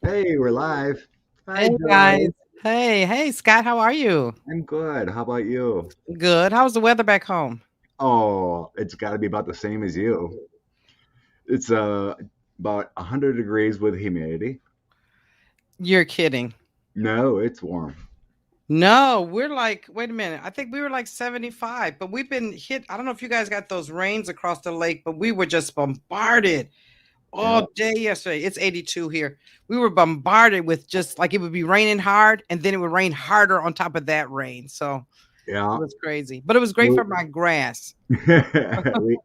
Hey, we're live. Hi, Hey guys. Joy. Hey, Scott, how are you? I'm good. How about you? Good. How's the weather back home? Oh, it's got to be about the same as you. It's about 100 degrees with humidity. You're kidding. No, it's warm. No, we're like, wait a minute. I think we were like 75, but we've been hit. I don't know if you guys got those rains across the lake, but we were just bombarded Yeah, all day yesterday. It's 82 here. We were bombarded with just like it would be raining hard and then it would rain harder on top of that rain. So it yeah. was crazy, but it was great We for my grass. we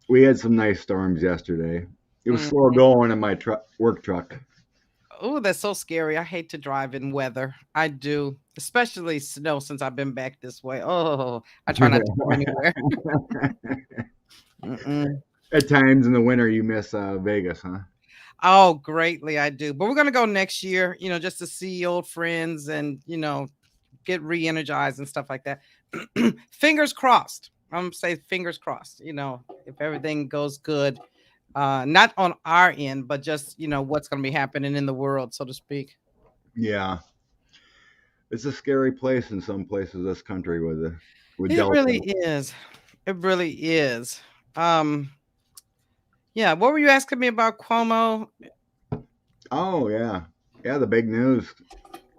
we had some nice storms yesterday. It was Mm. slow going in my work truck. Oh, that's so scary. I hate to drive in weather. I do, especially snow since I've been back this way. Oh, I try not to go anywhere. Mm-mm. At times in the winter, you miss Vegas, huh? Oh, greatly, I do. But we're gonna go next year, just to see old friends and get re-energized and stuff like that. Fingers crossed. I'm gonna say fingers crossed. If everything goes good, not on our end, but just what's gonna be happening in the world, so to speak. Yeah, it's a scary place in some places of this country with It Delta. really is. It really is. Um, yeah, what were you asking me about Cuomo? Oh yeah, yeah. The big news: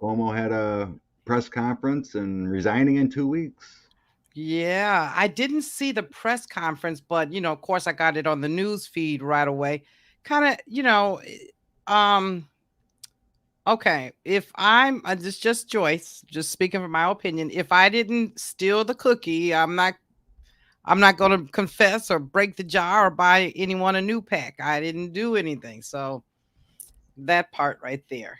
Cuomo had a press conference and resigning in 2 weeks. Yeah, I didn't see the press conference, but of course I got it on the news feed right away. Kind of, um, okay, if just Joyce, just speaking from my opinion, if I didn't steal the cookie, I'm not going to confess or break the jar or buy anyone a new pack. I didn't do anything. So that part right there.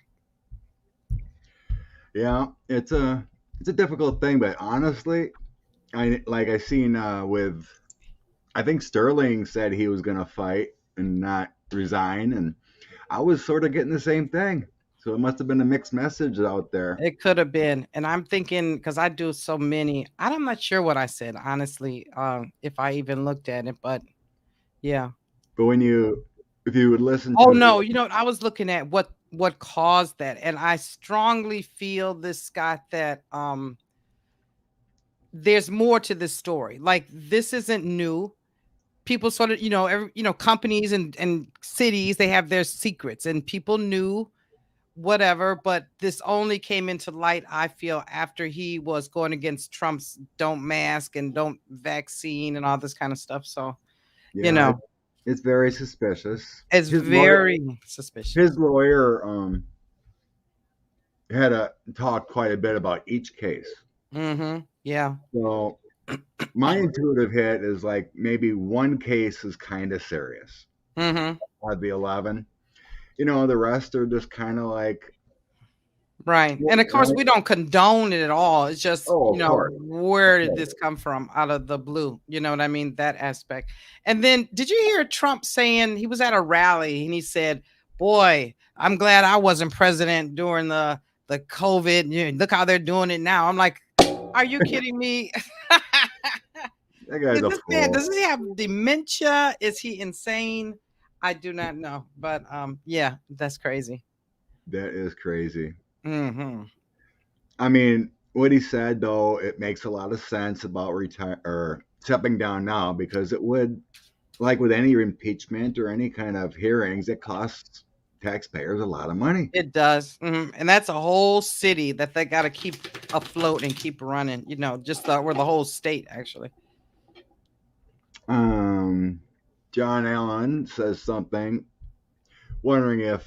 Yeah, it's a difficult thing, but honestly, I seen with I think Sterling said he was gonna fight and not resign, and I was sort of getting the same thing. So it must have been a mixed message out there. It could have been, and I'm thinking because I do so many, I'm not sure what I said honestly, if I even looked at it, but yeah. But if you would listen Oh to no, I was looking at what caused that, and I strongly feel this, Scott, that there's more to this story. Like this isn't new. People sort of, companies and cities, they have their secrets, and people knew whatever, but this only came into light, I feel, after he was going against Trump's don't mask and don't vaccine and all this kind of stuff. So, you yeah, know, it's very suspicious. it's very His suspicious. lawyer had a talked quite a bit about each case. Mm-hmm. Yeah. So my intuitive hit is like maybe one case is kind of serious Mm-hmm. out of the 11. The rest are just kind of like, Right. And of course, like, we don't condone it at all. It's just, oh, of course. Of where did course. this come from out of the blue? You know what I mean? That aspect. And then did you hear Trump saying he was at a rally and he said, boy, I'm glad I wasn't president during the COVID. Look how they're doing it now. I'm like, are you kidding me? That guy's Is a this man, fool. does he have dementia? Is he insane? I do not know. But yeah, that's crazy. That is crazy. Hmm. I mean, what he said though, it makes a lot of sense about retire or stepping down now because it would, like with any impeachment or any kind of hearings, it costs taxpayers a lot of money. It does, and that's a whole city that they gotta keep afloat and keep running, just or the whole state, actually. Um, John Allen says something, wondering if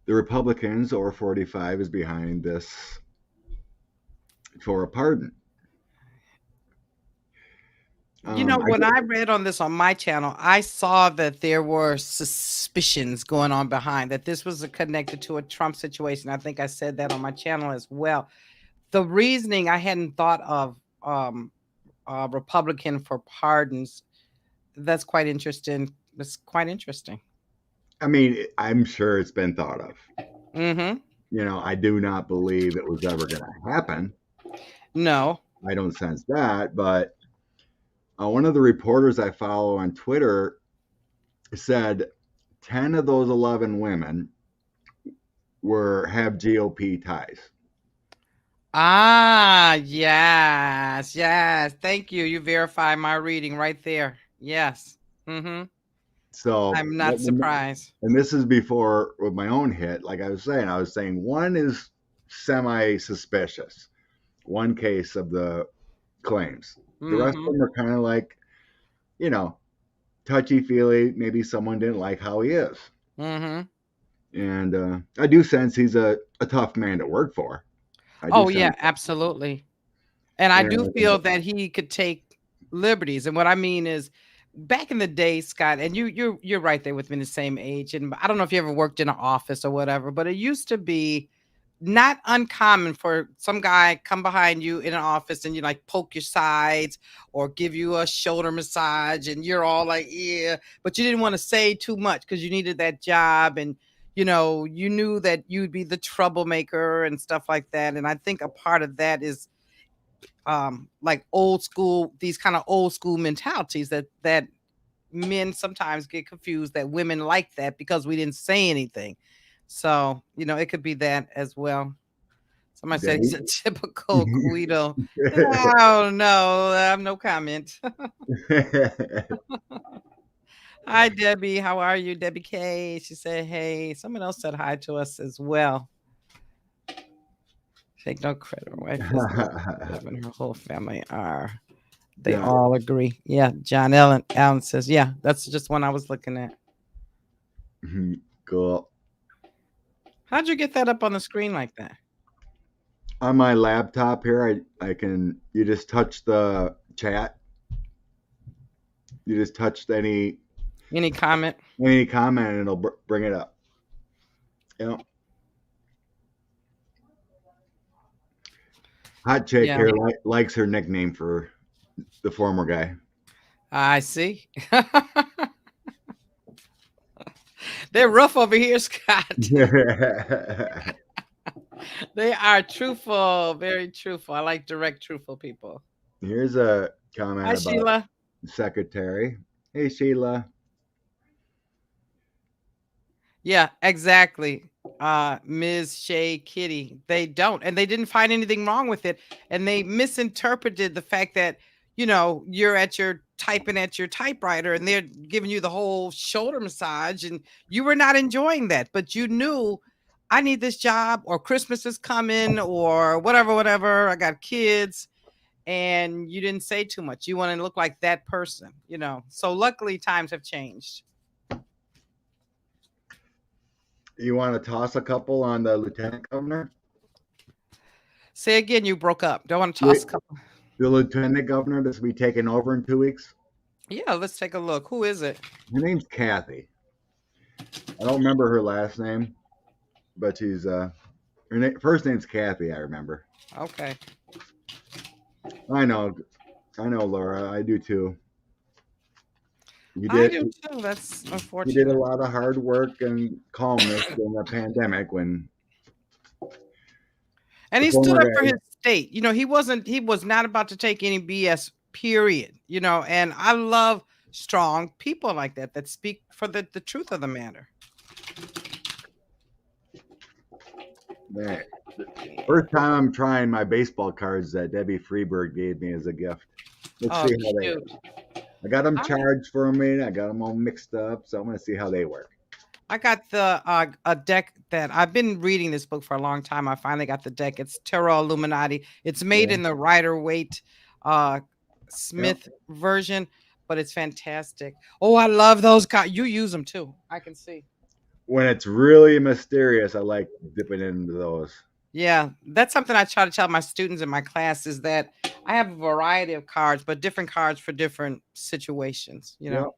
the Republicans or 45 is behind this for a pardon. I When get, I read on this on my channel, I saw that there were suspicions going on behind that this was connected to a Trump situation. I think I said that on my channel as well. The reasoning I hadn't thought of, Republican for pardons. That's quite interesting. That's quite interesting. I mean, I'm sure it's been thought of. Hmm. I do not believe it was ever going to happen. No. I don't sense that, but one of the reporters I follow on Twitter said 10 of those 11 women were have GOP ties. Ah, yes, yes. Thank you. You verify my reading right there. Yes. Mm-hmm. So, I'm not surprised. and this is before with my own hit. Like I was saying one is semi suspicious. One case of the claims. The rest of Mm-hmm. them are kind of like, you know, touchy feely. Maybe someone didn't like how he is. Mm-hmm. And I do sense he's a tough man to work for. I do Oh, yeah, sense that. absolutely. And I do And feel that he could take liberties, and what I mean is, back in the day, Scott, and you're right there with me, the same age, and I don't know if you ever worked in an office or whatever, but it used to be not uncommon for some guy come behind you in an office and you like poke your sides or give you a shoulder massage and you're all like, yeah, but you didn't want to say too much because you needed that job, and you knew that you'd be the troublemaker and stuff like that. And I think a part of that is like old school, these kind of old school mentalities that men sometimes get confused that women like that because we didn't say anything. So, it could be that as well. Somebody said he's a Dave. typical Guido. I don't know. I have no comment. Hi, Debbie. How are you? Debbie K. She said, hey. Someone else said hi to us as well. Take no credit. Her wife is negative and her whole family are. They John. all agree. Yeah. John Allen says, yeah, that's just one I was looking at. Cool. How'd you get that up on the screen like that? On my laptop here, I can, you just touch the chat. You just touch Any comment? any comment and it'll bring it up. Yep. Hot chick Yeah, here likes her nickname for the former guy. I see. They're rough over here, Scott. They are truthful, very truthful. I like direct, truthful people. Here's a comment Hi, about Sheila. secretary. Hey Sheila. Yeah, exactly. Ms. Shay Kitty. They don't. And they didn't find anything wrong with it. And they misinterpreted the fact that, you're at your typing at your typewriter and they're giving you the whole shoulder massage and you were not enjoying that. But you knew I need this job, or Christmas is coming, or whatever, whatever. I got kids. And you didn't say too much. You want to look like that person. So luckily times have changed. You want to toss a couple on the lieutenant governor? Say again, you broke up. Don't want to toss a The couple. lieutenant governor that's be taking over in 2 weeks. Yeah, let's take a look. Who is it? Her name's Kathy. I don't remember her last name, but she's first name's Kathy. I remember. Okay. I know, I know, Laura. I do too. You I did do too. That's you did a unfortunate. lot of hard work and calmness during the pandemic when And the he stood former up for guy. his state. He was not about to take any BS, period. And I love strong people like that speak for the truth of the matter. Man, first time I'm trying my baseball cards that Debbie Freeberg gave me as a gift. Let's Oh, see how they. shoot. I got them I charged for me. I got them all mixed up, so I'm gonna see how they work. I got the a deck that I've been reading this book for a long time. I finally got the deck. It's Terra Illuminati. It's made Yeah, in the Rider Waite uh yeah. Smith version, but it's fantastic. Oh, I love those cards. You use them too. I can see. When it's really mysterious, I like dipping into those. Yeah, that's something I try to tell my students in my class is that I have a variety of cards, but different cards for different situations. Yep.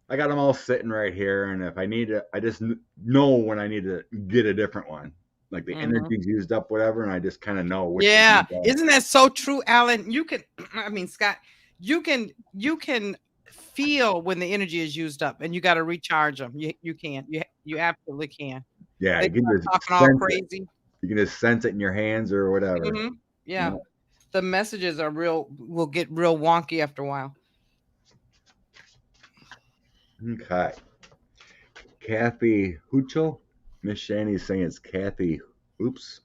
I got them all sitting right here, and if I need to, I just know when I need to get a different one. Like the Mhm. energy's used up, whatever, and I just kind of know which one Yeah, to go. isn't that so true, Alan? You can, I mean, Scott, you can feel when the energy is used up, and you got to recharge them. You can, you absolutely can. Yeah, They you can start just talking all sense it. crazy. You can just sense it in your hands or whatever. Hmm. Yeah, Yep. the messages will get real wonky after a while. Okay. Kathy Huchel. Miss Shaney's saying it's Kathy. Oops.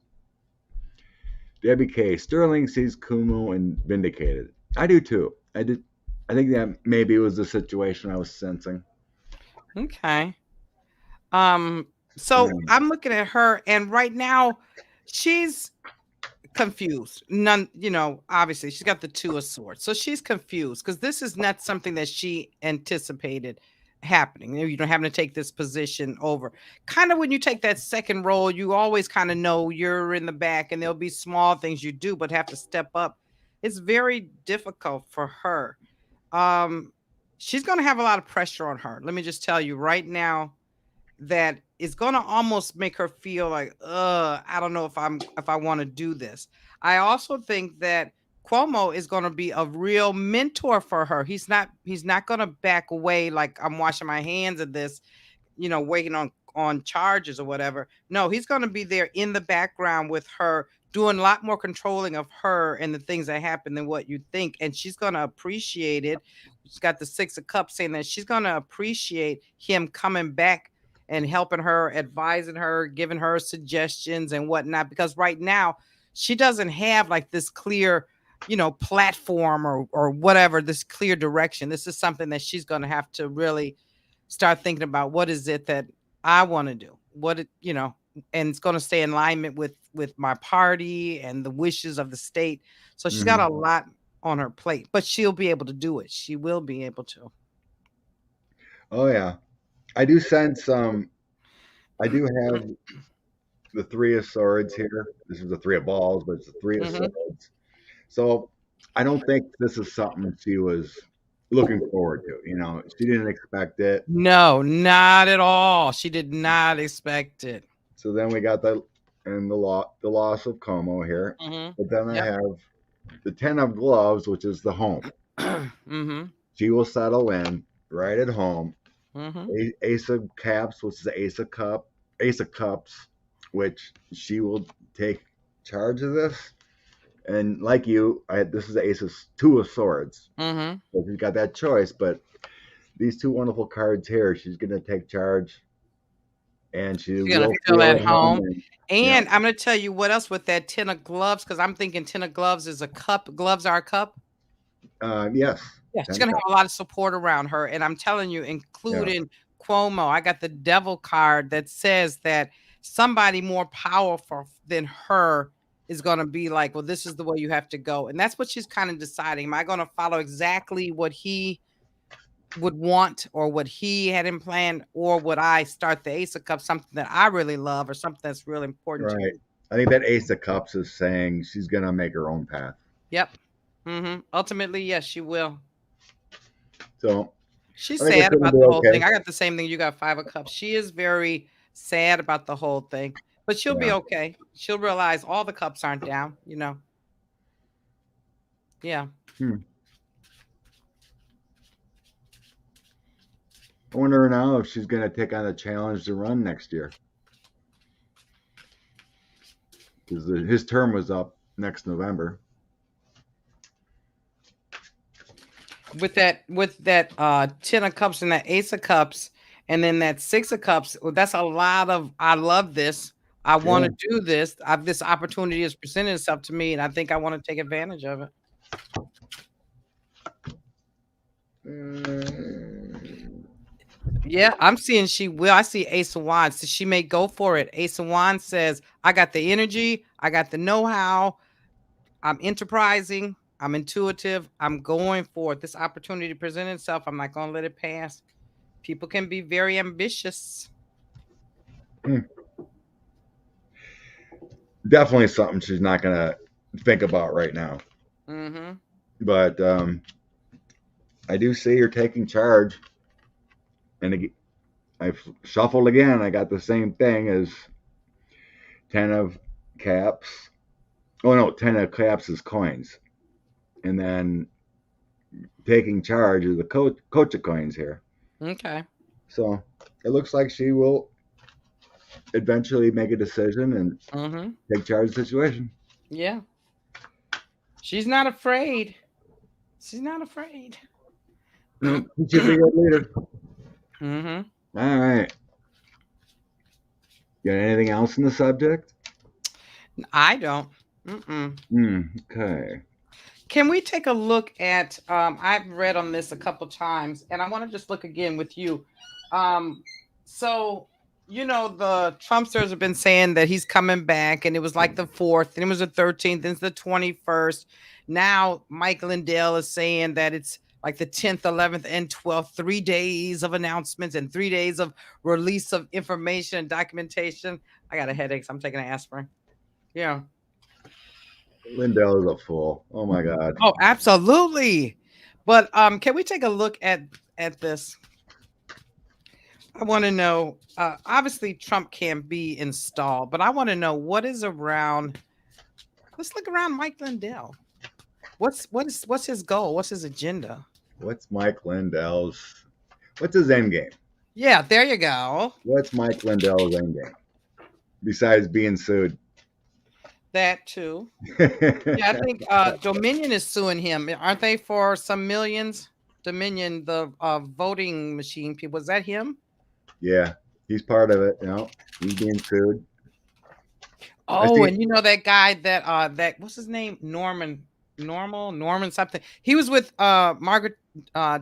Debbie K. Sterling sees Kumo and vindicated. I do too. I did. I think that maybe it was the situation I was sensing. Okay. Um, so Mm, I'm looking at her, and right now she's confused. None, obviously she's got the two of swords. So she's confused because this is not something that she anticipated happening. You know, having to take this position over. Kind of when you take that second role, you always kind of know you're in the back and there'll be small things you do, but have to step up. It's very difficult for her. Um, she's gonna have a lot of pressure on her. Let me just tell you right now that is gonna almost make her feel like, I don't know if I want to do this. I also think that Cuomo is gonna be a real mentor for her. He's not gonna back away like I'm washing my hands of this, waiting on charges or whatever. No, he's going to be there in the background with her, doing a lot more controlling of her and the things that happen than what you think. And she's going to appreciate it. She's got the Six of Cups saying that she's going to appreciate him coming back and helping her, advising her, giving her suggestions and whatnot. Because right now, she doesn't have like this clear, platform or whatever, this clear direction. This is something that she's going to have to really start thinking about. What is it that I want to do? And it's going to stay in alignment with my party and the wishes of the state. So she's got mm. a lot on her plate, but she'll be able to do it. She will be able to. Oh yeah, I do sense. I do have the Three of Swords here. This is the Three of Balls, but it's the Three of Mhm. Swords. So I don't think this is something she was looking forward to. You know, she didn't expect it. No, not at all. She did not expect it. So then we got the loss of Como here. Mhm. But then I Yep. have the Ten of Gloves, which is the home. Mhm. She will settle in right at home. Mhm. Ace of Caps, which is the Ace of Cups, which she will take charge of this. And like you, this is the Ace of Two of Swords. Mhm. So she's got that choice, but these two wonderful cards here, she's going to take charge, and she She's gonna will feel feel at at home. home. And yeah, And I'm gonna tell you what else with that 10 of gloves, because I'm thinking 10 of gloves is a cup. Gloves are a cup. yes, Yeah, she's ten gonna cups. have a lot of support around her, and I'm telling you, Yeah. including Cuomo. I got the devil card that says that somebody more powerful than her is gonna be like, well, this is the way you have to go. And that's what she's kind of deciding. Am I gonna follow exactly what he would want or what he had in plan, or would I start the Ace of Cups, something that I really love or something that's really important to Right. me? I think that Ace of Cups is saying she's going to make her own path. Yep. Ultimately, yes, she will. So She's I think it's sad going to about be the whole okay. thing. I got the same thing. You got 5 of Cups. She is very sad about the whole thing, but she'll be Yeah. okay. She'll realize all the cups aren't down. Yeah. Hmm. I wonder now if she's going to take on a challenge to run next year because his term was up next November. With that 10 of Cups and that Ace of Cups and then that 6 of Cups, well, that's a lot of I love this. I want Yeah. to do this. This opportunity has presented itself to me, and I think I want to take advantage of it. Mm, Yeah, I'm seeing she will. I see Ace of Wands. So she may go for it. Ace of Wands says, I got the energy, I got the know-how, I'm enterprising, I'm intuitive, I'm going for it. This opportunity to present itself. I'm not gonna let it pass. People can be very ambitious. hmm. Definitely something she's not going to think about right now. Hmm. But I do see her taking charge. And I've shuffled again. I got the same thing as 10 of caps. Oh, no, 10 of caps is coins. And then taking charge is the coach of coins here. Okay. So it looks like she will eventually make a decision and Hmm. take charge of the situation. Yeah. She's not afraid. She's not afraid. No, she should be a leader. Hmm. All right. Got anything else in the subject? I don't. Mm-mm. Okay. Can we take a look at? I've read on this a couple times, and I want to just look again with you. Um, so the Trumpsters have been saying that he's coming back, and it was like the 4th, and it was the 13th, and it's the 21st. Now Mike Lindell is saying that it's like the 10th, 11th, and 12th, 3 days of announcements and 3 days of release of information and documentation. I got a headache, so I'm taking an aspirin. Yeah. Lindell is a fool. Oh my God. Oh, absolutely. But can we take a look at this? I want to know. Obviously, Trump can't be installed, but I want to know what is around. Let's look around Mike Lindell. What's his goal? What's his agenda? What's Mike Lindell's? What's his end game? Yeah, there you go. What's Mike Lindell's end game besides being sued? That too. Yeah, I think Dominion is suing him. Aren't they for some millions? Dominion, the voting machine people. Was that him? Yeah, he's part of it. You know, he's being sued. I Oh, see. and you know that guy that what's his name? Norman something. He was with Margaret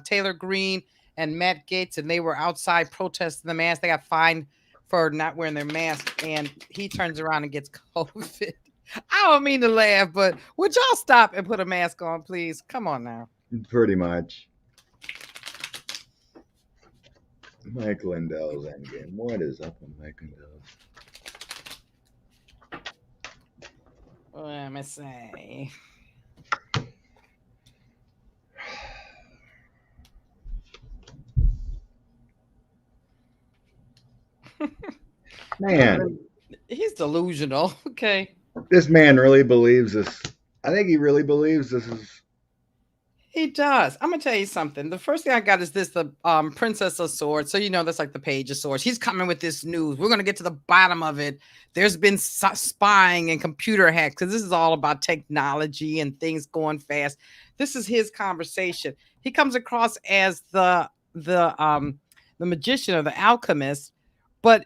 Taylor Greene and Matt Gaetz, and they were outside protesting the mask. They got fined for not wearing their mask, and he turns around and gets COVID. I don't mean to laugh, but would y'all stop and put a mask on, please? Come on now. Pretty much. Mike Lindell's end game. What is up with Mike Lindell? Let me say. Man, He's delusional. Okay. this man really believes this. I think he really believes this is. He does. I'm gonna tell you something. The first thing I got is this: the Princess of Swords. So that's like the Page of Swords. He's coming with this news. We're gonna get to the bottom of it. There's been spying and computer hacks because this is all about technology and things going fast. This is his conversation. He comes across as the magician or the alchemist, but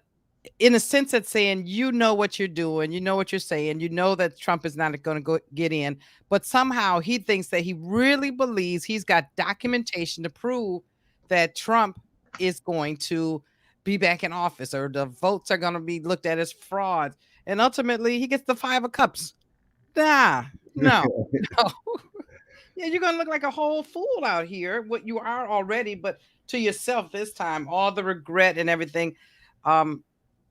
in a sense that's saying you know what you're doing, you know what you're saying, you know that Trump is not going to go get in, but somehow he thinks that he really believes he's got documentation to prove that Trump is going to be back in office or the votes are going to be looked at as fraud, and ultimately he gets the 5 of cups. Nah, no, no. Yeah, you're gonna look like a whole fool out here, what you are already, but to yourself this time, all the regret and everything. um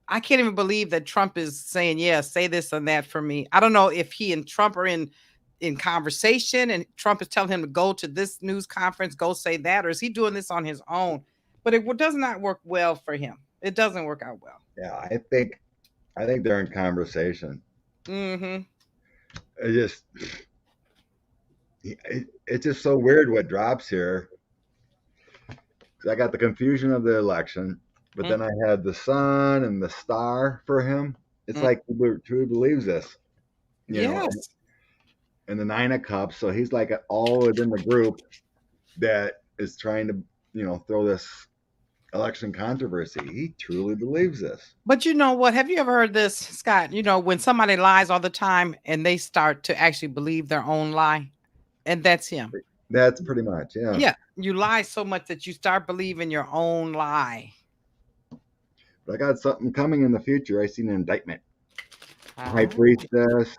I can't even believe that Trump is saying, "Yeah, say this and that for me." I don't know if he and Trump are in conversation and Trump is telling him to go to this news conference, go say that, or is he doing this on his own? But it does not work well for him. It doesn't work out well. Yeah, I think they're in conversation. Mhm. It just it's just so weird what drops here. 'Cause I got the confusion of the election, but Mm, then I had the sun and the star for him. It's mm. like he truly believes this, you know, Yes. and the 9 of cups. So he's like all within the group that is trying to, throw this election controversy. He truly believes this. But you know what? Have you ever heard this, Scott? When somebody lies all the time and they start to actually believe their own lie, and that's him. That's pretty much, yeah. Yeah, you lie so much that you start believing your own lie. But I got something coming in the future. I seen an indictment. High Ah, priestess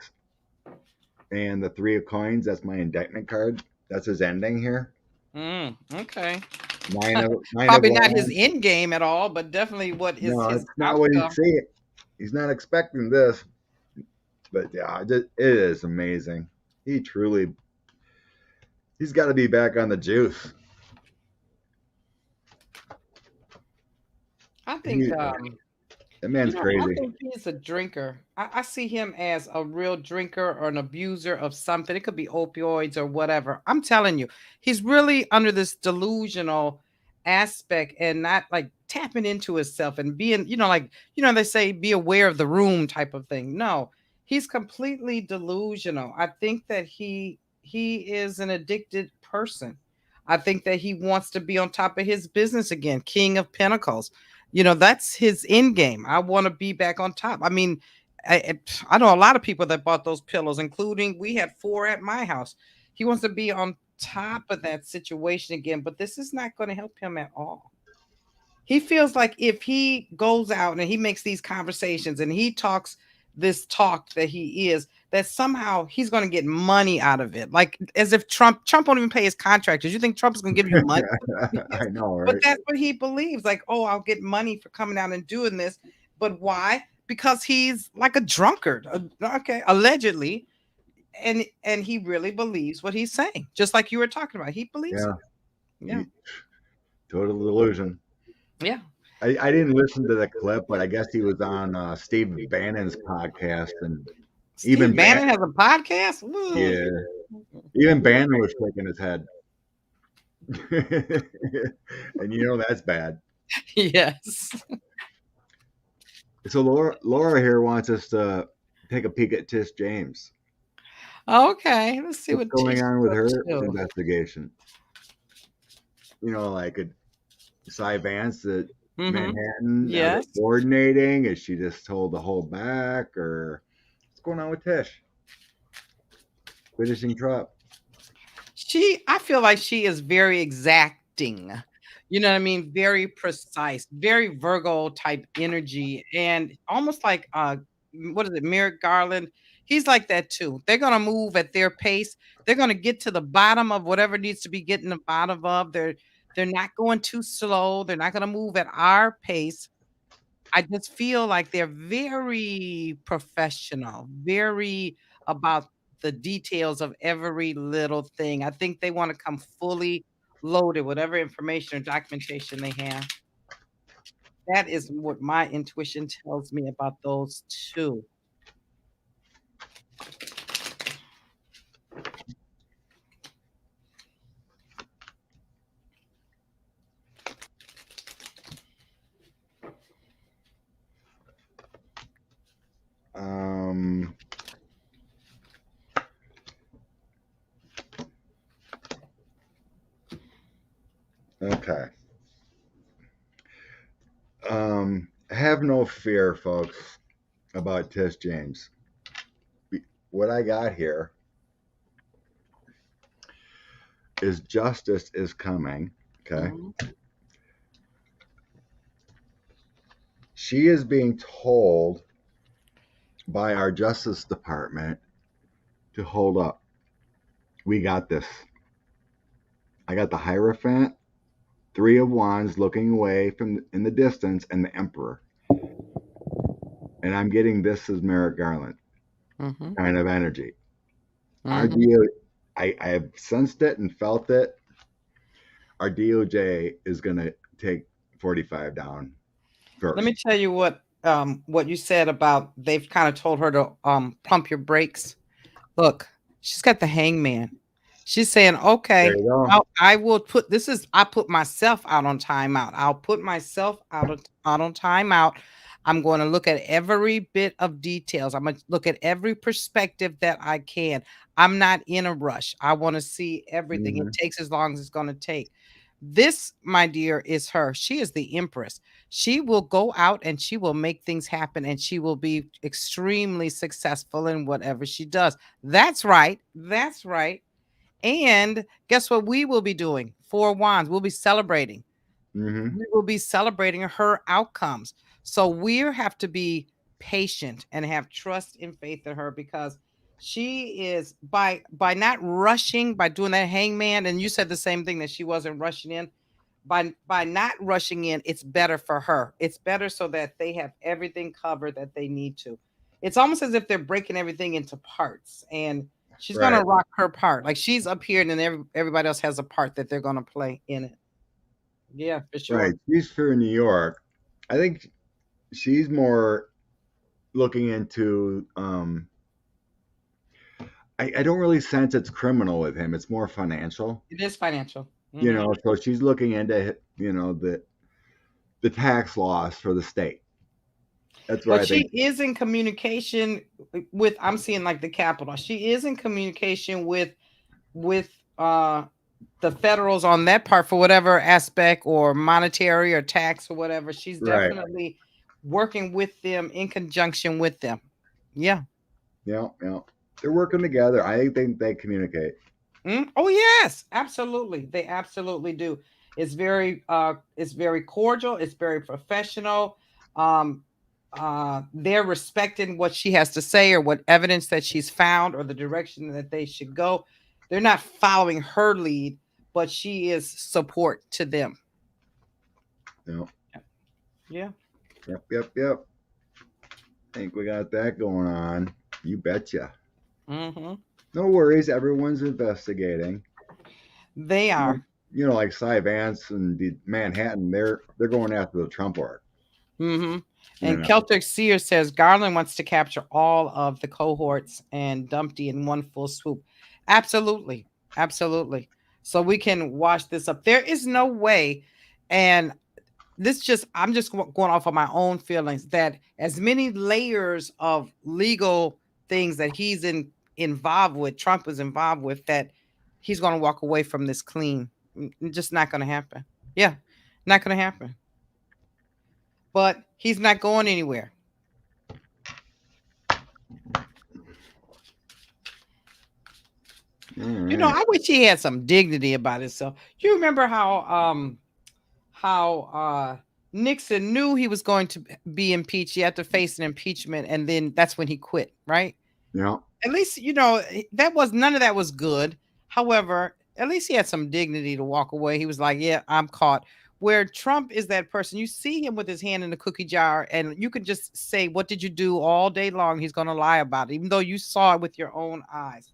and the 3 of coins. That's my indictment card. That's his ending here. okay. Nine of Probably not his wands. end game at all, but definitely what is No, his it's not what he's outcome. saying. He's not expecting this. But yeah, it is amazing. He truly, he's got to be back on the juice. I think He, that man's I crazy. think he's a drinker. I see him as a real drinker or an abuser of something. It could be opioids or whatever. I'm telling you, he's really under this delusional aspect and not like tapping into himself and being, like, they say be aware of the room type of thing. No, he's completely delusional. I think that he is an addicted person. I think that he wants to be on top of his business again, King of Pentacles. That's his end game. I want to be back on top. I mean, I know a lot of people that bought those pillows, including we had four at my house. He wants to be on top of that situation again, but this is not going to help him at all. He feels like if he goes out and he makes these conversations and he talks this talk that he is, that somehow he's going to get money out of it. Like as if Trump won't even pay his contractors. You think Trump is going to give you money for doing this? I know, But right? that's what he believes. Like, oh, I'll get money for coming out and doing this. But why? Because he's like a drunkard. Okay, allegedly. And he really believes what he's saying. Just like you were talking about. He believes Yeah, it. Yeah. total delusion. Yeah. I didn't listen to the clip, but I guess he was on Steve Bannon's podcast, and Steve even Bannon has a podcast. yeah, even Bannon was shaking his head, and that's bad. Yes. So Laura here wants us to take a peek at Tish James. Okay. Let's see What's what going Tish on with up her to. investigation? Like Cy Vance at Mm-hmm. Manhattan, are they Yes. coordinating? Is she just told to hold back, or what's going on with Tish finishing Trump? I feel like she is very exacting. You know what I mean? Very precise, very Virgo type energy, and almost like what is it, Merrick Garland? He's like that too. They're gonna move at their pace. They're gonna get to the bottom of whatever needs to be getting the bottom of. They're not going too slow. They're not gonna move at our pace. I just feel like they're very professional, very about the details of every little thing. I think they want to come fully loaded, whatever information or documentation they have. That is what my intuition tells me about those two. Um, okay. Have no fear, folks, about Tish James. What I got here is justice is coming. Okay. Mhm. She is being told by our Justice Department to hold up. We got this. I got the Hierophant, Three of Wands looking away from in the distance, and the Emperor. And I'm getting this as Merrick Garland Mhm. kind of energy. Our Mhm. DO, I have sensed it and felt it. Our DOJ is going to take 45 down Let me first. tell you what you said about they've kind of told her to pump your brakes. Look, she's got the hangman. She's saying, There "Okay, you go. I will put this is I put myself out on timeout. I'll put myself out on timeout. I'm going to look at every bit of details. I'm going to look at every perspective that I can. I'm not in a rush. I want to see everything. It Mm-hmm. takes as long as it's going to take. This, my dear, is her. She is the empress. She will go out and she will make things happen and she will be extremely successful in whatever she does. That's right. That's right. And guess what we will be doing? Four Wands. We'll be celebrating. Mm-hmm. We will be celebrating her outcomes. So we have to be patient and have trust and faith in her because she is by not rushing, by doing that hangman, and you said the same thing that she wasn't rushing in. By not rushing in, it's better for her. It's better so that they have everything covered that they need to. It's almost as if they're breaking everything into parts and she's gonna Right. rock her part. Like she's up here and then everybody else has a part that they're gonna play in it. Yeah, for Right. sure. She's for New York. I think she's more looking into. I don't really sense it's criminal with him. It's more financial. It is financial. Mhm. So she's looking into the tax loss for the state. That's what But I think. she is in communication with I'm seeing like the capital. She is in communication with uh the federals on that part for whatever aspect or monetary or tax or whatever. She's Right. definitely working with them in conjunction with them. Yeah. Yeah, yeah. They're working together. I think they communicate. Oh yes, absolutely. They absolutely do. It's very cordial, it's very professional. Um they're respecting what she has to say or what evidence that she's found or the direction that they should go. They're not following her lead, but she is support to them. Yep, Yeah. yep, yep, yep. Think we got that going on. You betcha. Hmm. No worries. Everyone's investigating. They are. Like Cy Vance and the Manhattan, they're going after the Trump work. Hmm. You And know. Celtic Seer says Garland wants to capture all of the cohorts and Dumpty in one full swoop. Absolutely. Absolutely. So we can wash this up. There is no way, and I'm just going off of my own feelings that as many layers of legal things that involved with, Trump was involved with, that he's going to walk away from this clean. Just not going to happen. Yeah, not going to happen. But he's not going anywhere. All right. I wish he had some dignity about himself. You remember how Nixon knew he was going to be impeached. He had to face an impeachment, and then that's when he quit, right? Yeah. At least that was none of that was good. However, at least he had some dignity to walk away. He was like, "Yeah, I'm caught." Where Trump is that person, you see him with his hand in the cookie jar, and you can just say, "What did you do?" all day long. He's going to lie about it, even though you saw it with your own eyes.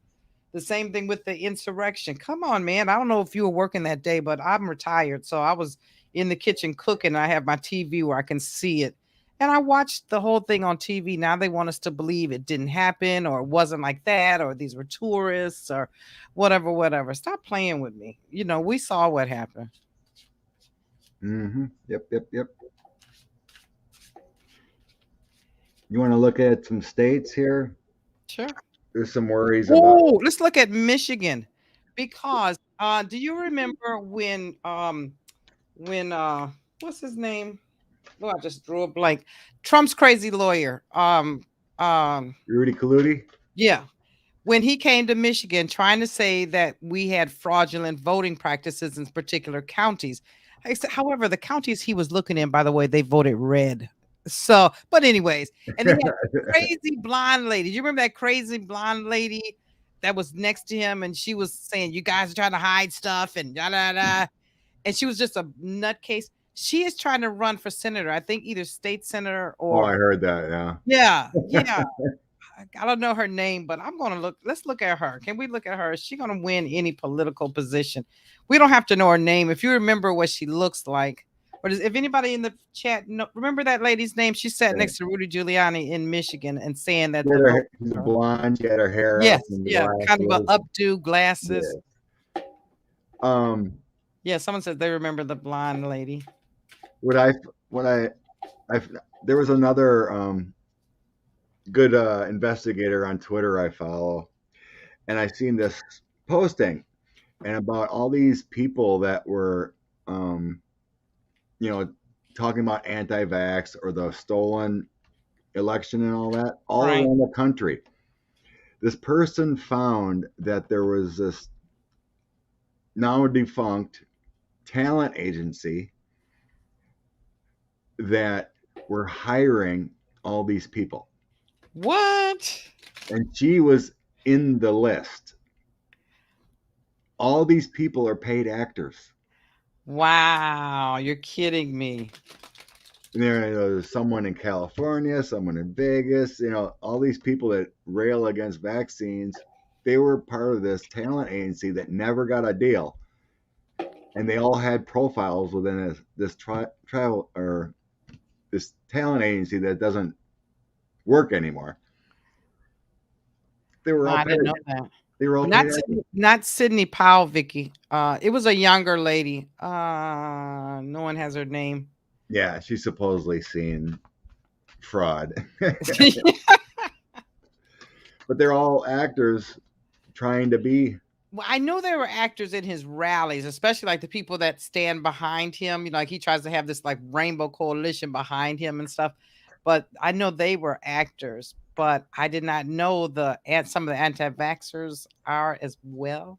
The same thing with the insurrection. Come on, man. I don't know if you were working that day, but I'm retired. So I was in the kitchen cooking. I have my TV where I can see it. And I watched the whole thing on TV. Now they want us to believe it didn't happen or it wasn't like that or these were tourists or whatever, whatever. Stop playing with me. We saw what happened. Mm-hmm. Yep, yep, yep. You want to look at some states here? Sure. There's some worries about. Oh, let's look at Michigan because do you remember when what's his name? Oh, I just drew a blank. Trump's crazy lawyer. Rudy Kaludi. Yeah. When he came to Michigan trying to say that we had fraudulent voting practices in particular counties. However, the counties he was looking in, by the way, they voted red. So, but anyways, and then he had crazy blonde lady. You remember that crazy blonde lady that was next to him, and she was saying, "You guys are trying to hide stuff," and da da da. And she was just a nutcase. She is trying to run for senator. I think either state senator Oh, I or heard that. Yeah. yeah, yeah. I don't know her name, but I'm gonna look. Let's look at her. Can we look at her? Is she gonna win any political position? We don't have to know her name. If you remember what she looks like, if anybody in the chat remember that lady's name? She sat next to Rudy Giuliani in Michigan and saying that the vote. She's blonde. She had her hair Yes, up and yeah, kind of a glasses. updo glasses. Yeah. Um. Yeah, someone said they remember the blonde lady. What I there was another good investigator on Twitter I follow, and I seen this posting and about all these people that were you know talking about anti-vax or the stolen election and all that all Right. around the country. This person found that there was this now defunct talent agency that were hiring all these people. What? And she was in the list. All these people are paid actors. Wow, you're kidding me. There's someone in California, someone in Vegas, all these people that rail against vaccines, they were part of this talent agency that never got a deal. And they all had profiles within this travel or this talent agency that doesn't work anymore. They were No, all I paid. didn't know that. They were all Not paid actors. not Sydney Powell, Vicky. It was a younger lady. No one has her name. Yeah, she's supposedly seen fraud. But they're all actors trying to be Well, I know there were actors in his rallies, especially like the people that stand behind him. You know, like he tries to have this like rainbow coalition behind him and stuff. But I know they were actors, but I did not know and some of the anti-vaxxers are as well.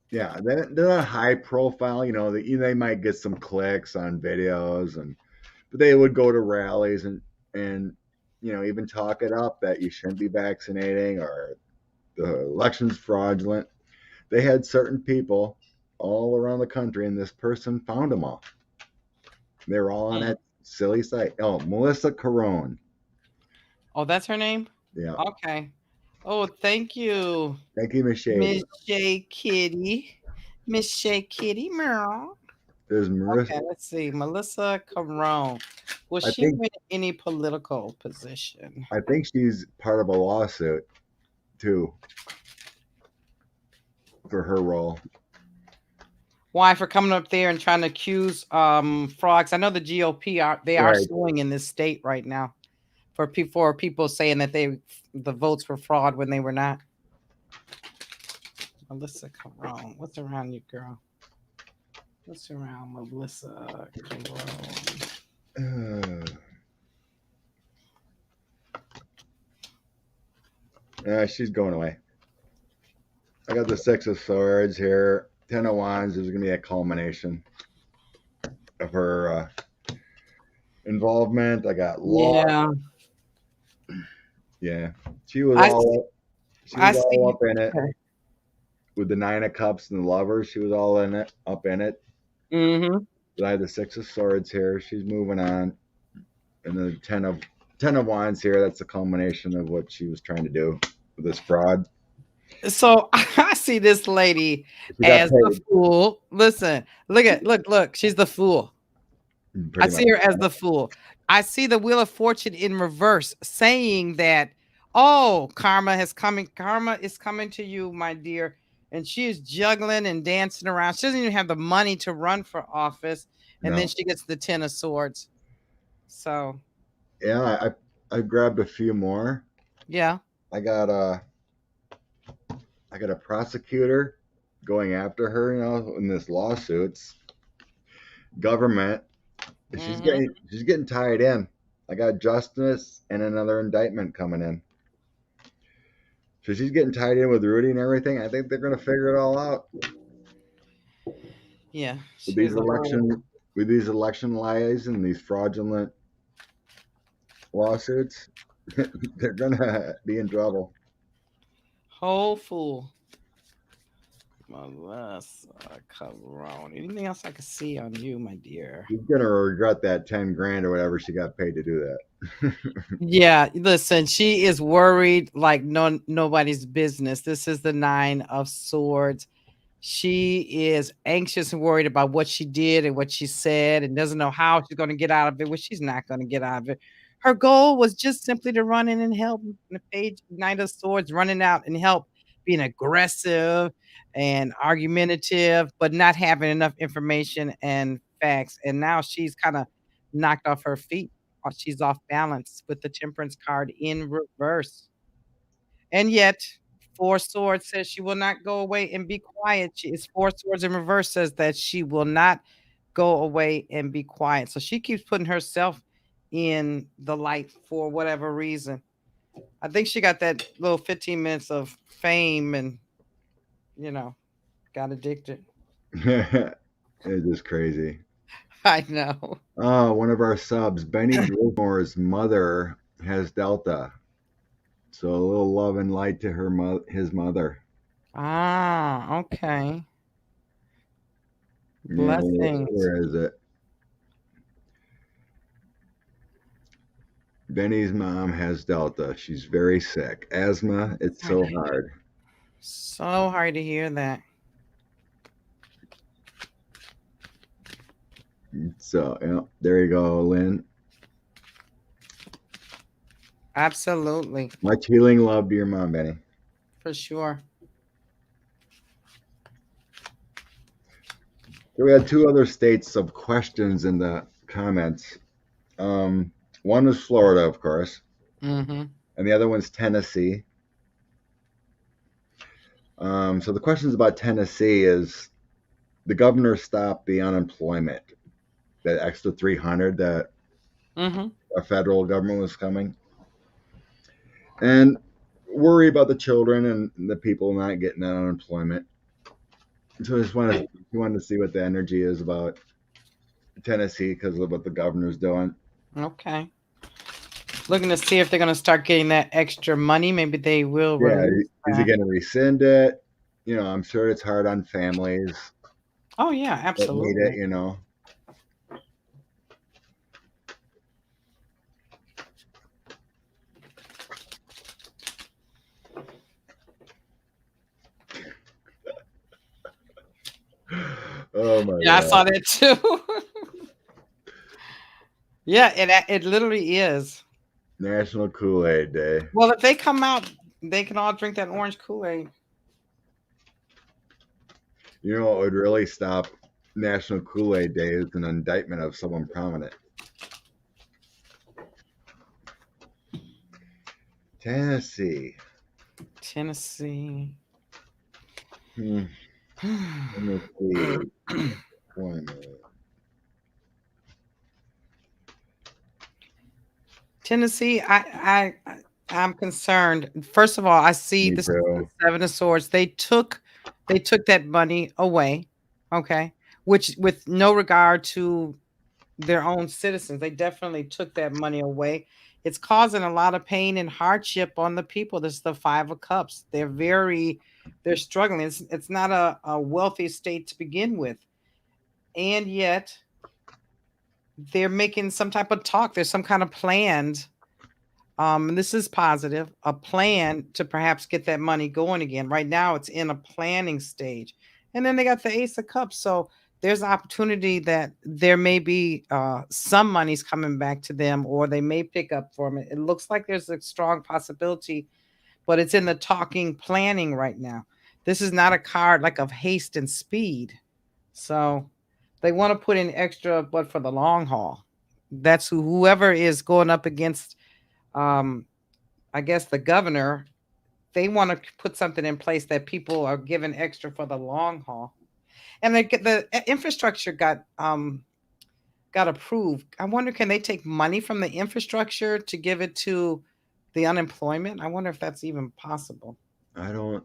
Yeah, they're not high profile. You know, they might get some clicks on videos, and but they would go to rallies and even talk it up that you shouldn't be vaccinating or the election's fraudulent. They had certain people all around the country, and this person found them all. They were all on Mm. that silly site. Oh, Melissa Carone. Oh, that's her name? Yeah. Okay. Oh, thank you, Thank you, Miss Shady. Miss J Kitty. Miss J Kitty Merle. There's Marissa. Okay, let's see. Melissa Carone. Will I she think win any political position? I think she's part of a lawsuit too for her role. Why for coming up there and trying to accuse frogs? I know the GOP are Right. suing in this state right now for people saying that the votes were fraud when they were not. Melissa Carone. What's around you, girl? What's around Melissa Carone? She's going away. I got the Six of Swords here. Ten of Wands. There's going to be a culmination of her involvement. I got law. Yeah, Yeah, she was I see. all she I was all see. up in it Okay. with the Nine of Cups and the Lovers. She was all in it, up in it. Mm-hmm. But I have the Six of Swords here. She's moving on, and the Ten of Wands here. That's the culmination of what she was trying to do with this fraud. So I see this lady She got as the paid fool. Listen, look. She's the fool. I pretty much. see her as the fool. I see the Wheel of Fortune in reverse, saying that, oh, karma is coming to you, my dear. And she is juggling and dancing around. She doesn't even have the money to run for office. And then No, she gets the Ten of Swords. So, yeah, I grabbed a few more. yeah. I got a I got a prosecutor going after her, in this lawsuits. Government. Hmm. She's getting tied in. I got justice and another indictment coming in. So she's getting tied in with Rudy and everything. I think they're gonna figure it all out Yeah. with She these is a whole, election lies and these fraudulent lawsuits. They're gonna be in trouble. whole fool. Melissa Carone. Anything else I can see on you, my dear? She's gonna regret that 10 grand or whatever she got paid to do that. Yeah, listen, she is worried like nobody's business. This is the 9 of Swords. She is anxious and worried about what she did and what she said and doesn't know how she's going to get out of it, which she's not going to get out of it. Her goal was just simply to run in and help. And the page 9 of Swords running out and help, being aggressive and argumentative, but not having enough information and facts. And now she's kind of knocked off her feet. She's off balance with the Temperance card in reverse. And yet, Four Swords says she will not go away and be quiet. She is Four Swords in reverse says that she will not go away and be quiet. So she keeps putting herself in the light for whatever reason. I think she got that little 15 minutes of fame and, you know, got addicted. It's just crazy. I know. Oh, one of our subs, Benny Gilmore's mother has Delta. So a little love and light to his mother. Ah, okay. Yeah, Blessings. where is it? Benny's mom has Delta. She's very sick. Asthma. It's so hard. So hard to hear that. So, yeah, there you go, Lynn. Absolutely. Much healing love to your mom, Benny. For sure. So we had two other states of questions in the comments. One was Florida, of course, Mhm. and the other one's Tennessee. So the questions about Tennessee is the governor stopped the unemployment, that extra 300 that Mm-hmm. a federal government was coming, and worry about the children and the people not getting that unemployment. So I just wanted to see what the energy is about Tennessee because of what the governor's doing. Okay. Looking to see if they're going to start getting that extra money. Maybe they will Yeah, release is he that. going to rescind it? I'm sure it's hard on families Oh, yeah, that need it. absolutely. Oh my Yeah, I god, saw that too. Yeah, it literally is. National Kool Aid Day. Well, if they come out, they can all drink that orange Kool-Aid. You know what would really stop National Kool Aid Day is an indictment of someone prominent. Tennessee. Tennessee. Hmm. Tennessee. Employment. Tennessee, I'm concerned. First of all, I see Me this the too. Seven of Swords. They took that money away, okay, which with no regard to their own citizens. They definitely took that money away. It's causing a lot of pain and hardship on the people. This is the Five of Cups. They're struggling. It's not a wealthy state to begin with. And yet they're making some type of talk. There's some kind of planned, and this is positive, a plan to perhaps get that money going again. Right now, it's in a planning stage. And then they got the Ace of Cups. So there's an opportunity that there may be some monies coming back to them, or they may pick up from it. It looks like there's a strong possibility, but it's in the talking planning right now. This is not a card like of haste and speed. So they want to put in extra, but for the long haul. That's whoever is going up against um, I guess the governor, they want to put something in place that people are given extra for the long haul. And they get the infrastructure got approved. I wonder, can they take money from the infrastructure to give it to the unemployment? I wonder if that's even possible. I don't.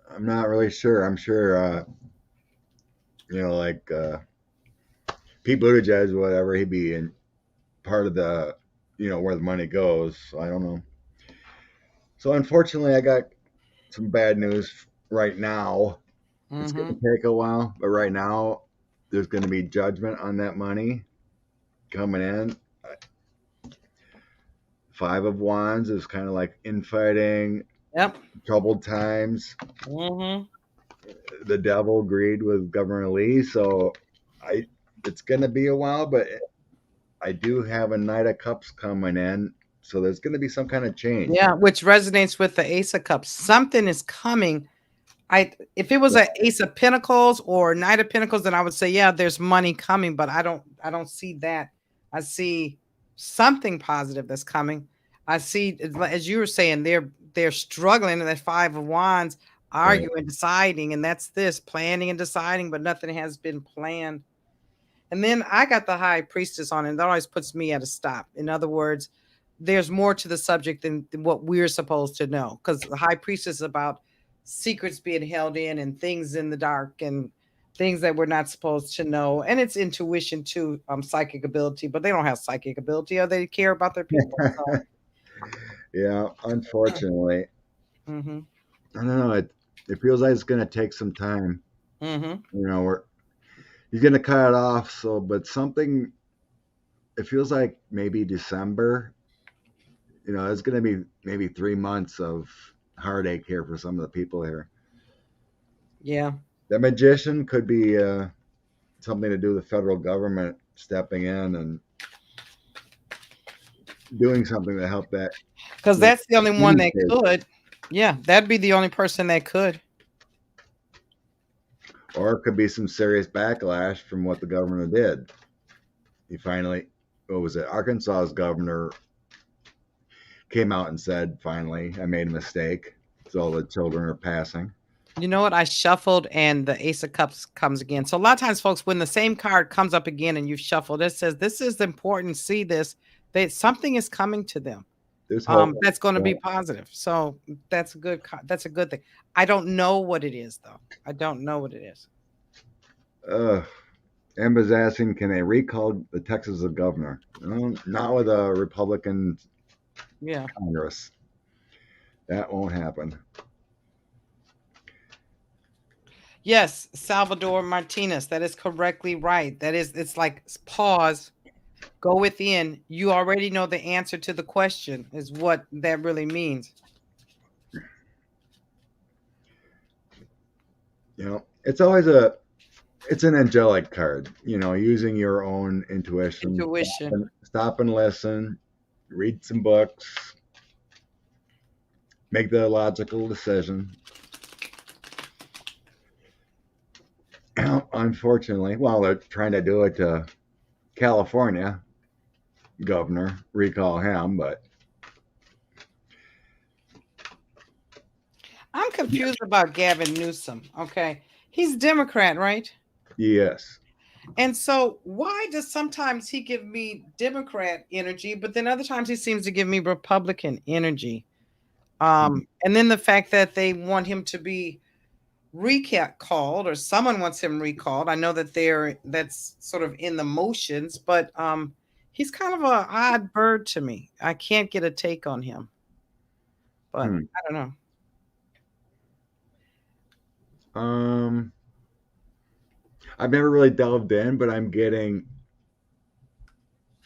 I'm not really sure. I'm sure. Like Pete Buttigieg, or whatever, he'd be in part of the, where the money goes. So I don't know. So unfortunately, I got some bad news right now. It's going Hmm. to take a while, but right now there's going to be judgment on that money coming in. Five of Wands is kind of like infighting, Yep. troubled times. Hmm. The devil agreed with Governor Lee, so I it's going to be a while, but I do have a Knight of Cups coming in, so there's going to be some kind of change. Yeah, which resonates with the Ace of Cups. Something is coming. I If it was Yeah, an Ace of Pentacles or Knight of Pentacles, then I would say, yeah, there's money coming, but I don't see that. I see something positive that's coming. I see, as you were saying, they're struggling in that Five of Wands, right. arguing, deciding, and that's this planning and deciding, but nothing has been planned. And then I got the High Priestess on, and that always puts me at a stop. In other words, there's more to the subject than what we're supposed to know, because the High Priestess is about secrets being held in and things in the dark and things that we're not supposed to know. And it's intuition too, psychic ability, but they don't have psychic ability or they care about their people. So, Yeah, unfortunately, mm-hmm, I don't know. It feels like it's going to take some time. mm-hmm. We're he's going to cut it off. So, but something. It feels like maybe December. It's going to be maybe 3 months of heartache here for some of the people here. Yeah. The magician could be something to do with the federal government stepping in and doing something to help that Because swing that's the only one swing that state. could. Yeah, that'd be the only person that could. Or it could be some serious backlash from what the governor did. He finally, what was it? Arkansas's governor came out and said, finally, I made a mistake. So all the children are passing. You know what? I shuffled and the Ace of Cups comes again. So a lot of times, folks, when the same card comes up again and you've shuffled, it says this is important. See this, that something is coming to them. There's hope. That's going to Yeah. be positive. So that's a good. That's a good thing. I don't know what it is though. I don't know what it is. Uh, Amber's asking, can they recall the Texas governor? No, not with a Republican Yeah. Congress. That won't happen. Yes, Salvador Martinez. That is correctly right. That is. It's like pause. Go within. You already know the answer to the question. Is what that really means. It's always it's an angelic card. Using your own intuition. Intuition. Stop and listen. Read some books. Make the logical decision. Unfortunately, well, they're trying to do it to California governor, recall him, but I'm confused about Gavin Newsom. Okay. He's Democrat, right? yes. And so why does sometimes he give me Democrat energy, but then other times he seems to give me Republican energy? And then the fact that they want him to be recap called or someone wants him recalled. I know that that's sort of in the motions, but he's kind of a odd bird to me. I can't get a take on him. But Hmm. I don't know. I've never really delved in, but I'm getting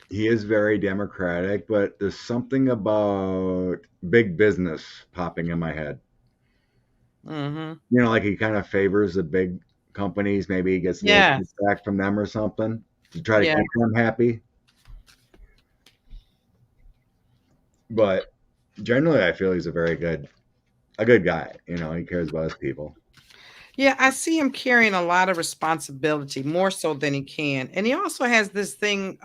he is very democratic, but there's something about big business popping in my head. Mhm. Like he kind of favors the big companies. Maybe he gets a little Yes. kickback from them or something to try to Yeah. keep them happy. But generally, I feel he's a good guy. He cares about his people. Yeah, I see him carrying a lot of responsibility, more so than he can. And he also has this thing,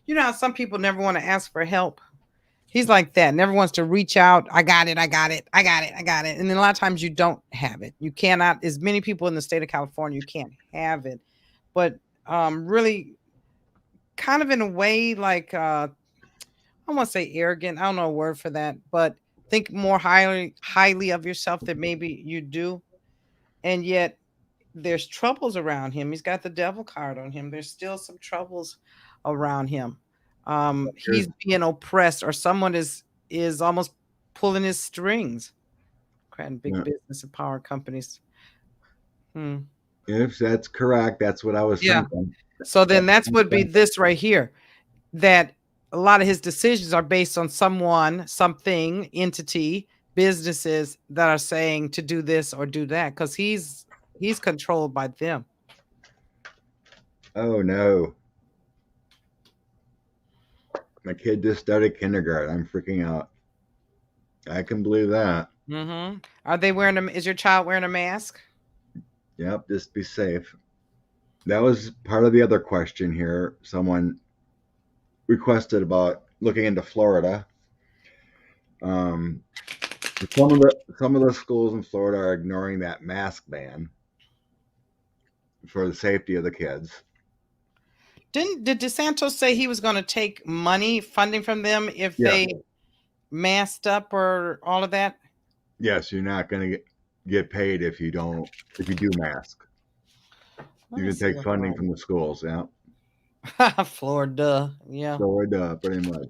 you know how some people never want to ask for help? He's like that, never wants to reach out. I got it, I got it, I got it, I got it. And then a lot of times you don't have it. You cannot, as many people in the state of California, you can't have it. But really kind of in a way like I want to say arrogant. I don't know a word for that, but think more highly of yourself than maybe you do. And yet there's troubles around him. He's got the devil card on him. There's still some troubles around him. Here's He's being oppressed, or someone is almost pulling his strings. Creating big yeah. business and power companies. Hmm. If that's correct, that's what I was Yeah. thinking. So then that's would be this right here. That a lot of his decisions are based on someone, something, entity, businesses that are saying to do this or do that because he's controlled by them. Oh no, my kid just started kindergarten. I'm freaking out. I can believe that. Are they wearing a? Is your child wearing a mask? Yep, just be safe. That was part of the other question here. Someone requested about looking into Florida. Um, some of the schools in Florida are ignoring that mask ban for the safety of the kids. Did DeSantos say he was going to take money funding from them if Yeah. they masked up or all of that? Yes, you're not going to get paid if you do mask. Let You me can see take what funding from the schools. Yeah, Florida. Yeah. Florida, pretty much.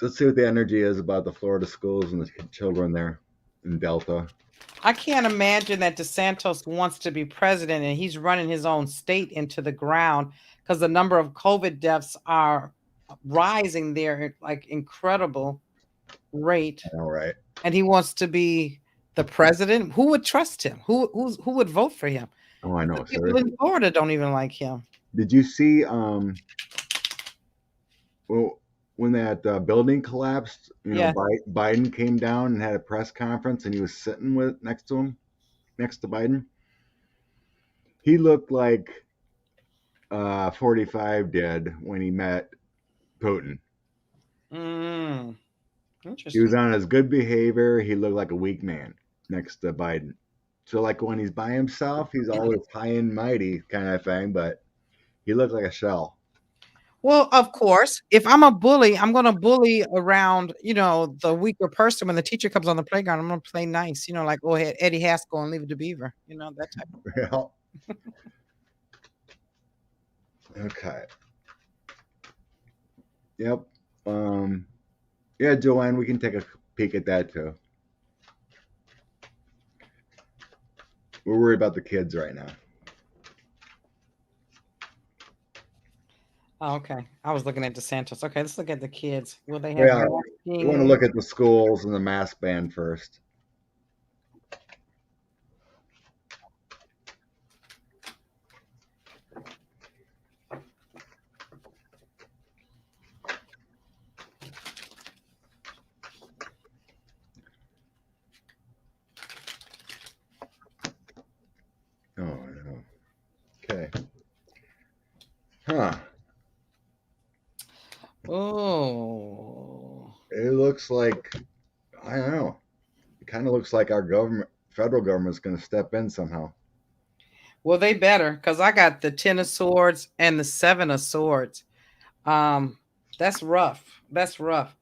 Let's see what the energy is about the Florida schools and the children there in Delta. I can't imagine that DeSantos wants to be president and he's running his own state into the ground because the number of COVID deaths are rising there at like incredible rate. All right. And he wants to be the president. Who would trust him? Who would vote for him? Oh, I The know. people Seriously. in Florida don't even like him. Did you see well, when that building collapsed? Yes. Biden came down and had a press conference, and he was sitting next to him, next to Biden. He looked like 45 did when he met Putin. Mm, He was interesting. on his good behavior. He looked like a weak man. next to Biden. So like when he's by himself, he's always high and mighty kind of thing, but he looked like a shell. Well, of course, if I'm a bully, I'm gonna bully around, the weaker person. When the teacher comes on the playground, I'm gonna play nice, like, "Go ahead, Eddie Haskell and leave it to Beaver," that type of thing. Yeah. Okay. Yep. Um. Yeah, Joanne, we can take a peek at that too. We're worried about the kids right now. Oh, okay. I was looking at DeSantis. Okay, let's look at the kids. Will they have Yeah, we want to masking? look at the schools and the mask ban first. Oh, no. Okay. Huh. Oh. It looks like, I don't know. It kind of looks like our government, federal government's going to step in somehow. Well, they better, because I got the 10 of swords and the 7 of swords. Um, that's rough. That's rough.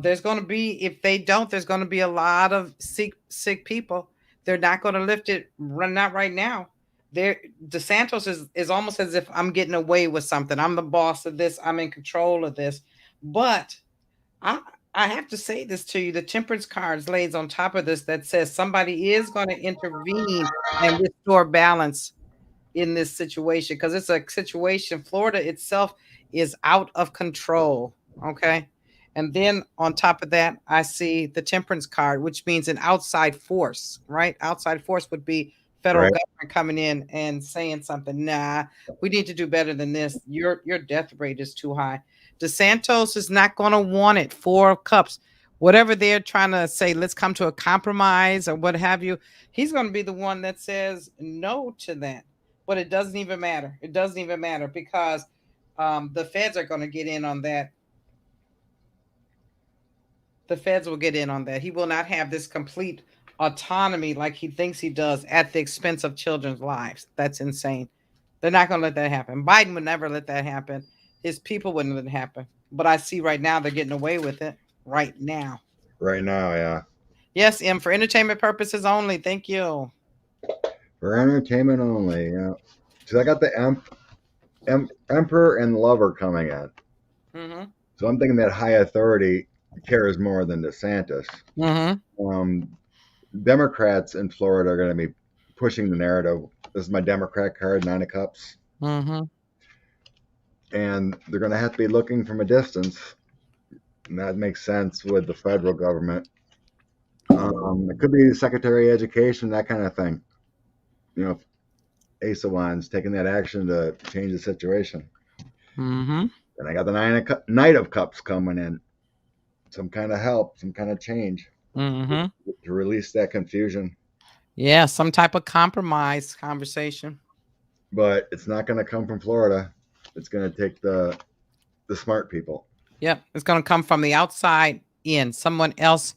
There's going to be, if they don't, there's going to be a lot of sick people. They're not going to lift it. Not right now. There, DeSantos is almost as if I'm getting away with something. I'm the boss of this. I'm in control of this. But I I have to say this to you. The temperance cards lays on top of this that says somebody is going to intervene and restore balance in this situation, because it's a situation. Florida itself is out of control. Okay. And then on top of that, I see the temperance card, which means an outside force, right? Outside force would be federal Right. government coming in and saying something. Nah, we need to do better than this. Your death rate is too high. DeSantos is not going to want it. 4 of Cups, whatever they're trying to say, let's come to a compromise or what have you. He's going to be the one that says no to that. But it doesn't even matter. It doesn't even matter, because the feds are going to get in on that. The feds will get in on that. He will not have this complete autonomy like he thinks he does at the expense of children's lives. That's insane. They're not going to let that happen. Biden would never let that happen. His people wouldn't let it happen. But I see right now they're getting away with it right now. Right now, yeah. Yes, M, for entertainment purposes only. Thank you. For entertainment only, yeah. So I got the Emperor and Lover coming in. Mm-hmm. So I'm thinking that high authority cares more than DeSantis. Mm-hmm. Um, Democrats in Florida are going to be pushing the narrative. This is my Democrat card, 9 of Cups. Mm-hmm. And they're going to have to be looking from a distance. And that makes sense with the federal government. It could be the Secretary of Education, that kind of thing. You know, Ace of Wands taking that action to change the situation. Mm-hmm. And I got the Knight of Cups coming in. Some kind of help, some kind of change Mm-hmm. to release that confusion. Yeah, some type of compromise conversation. But it's not going to come from Florida. It's going to take the smart people. Yep, it's going to come from the outside in. Someone else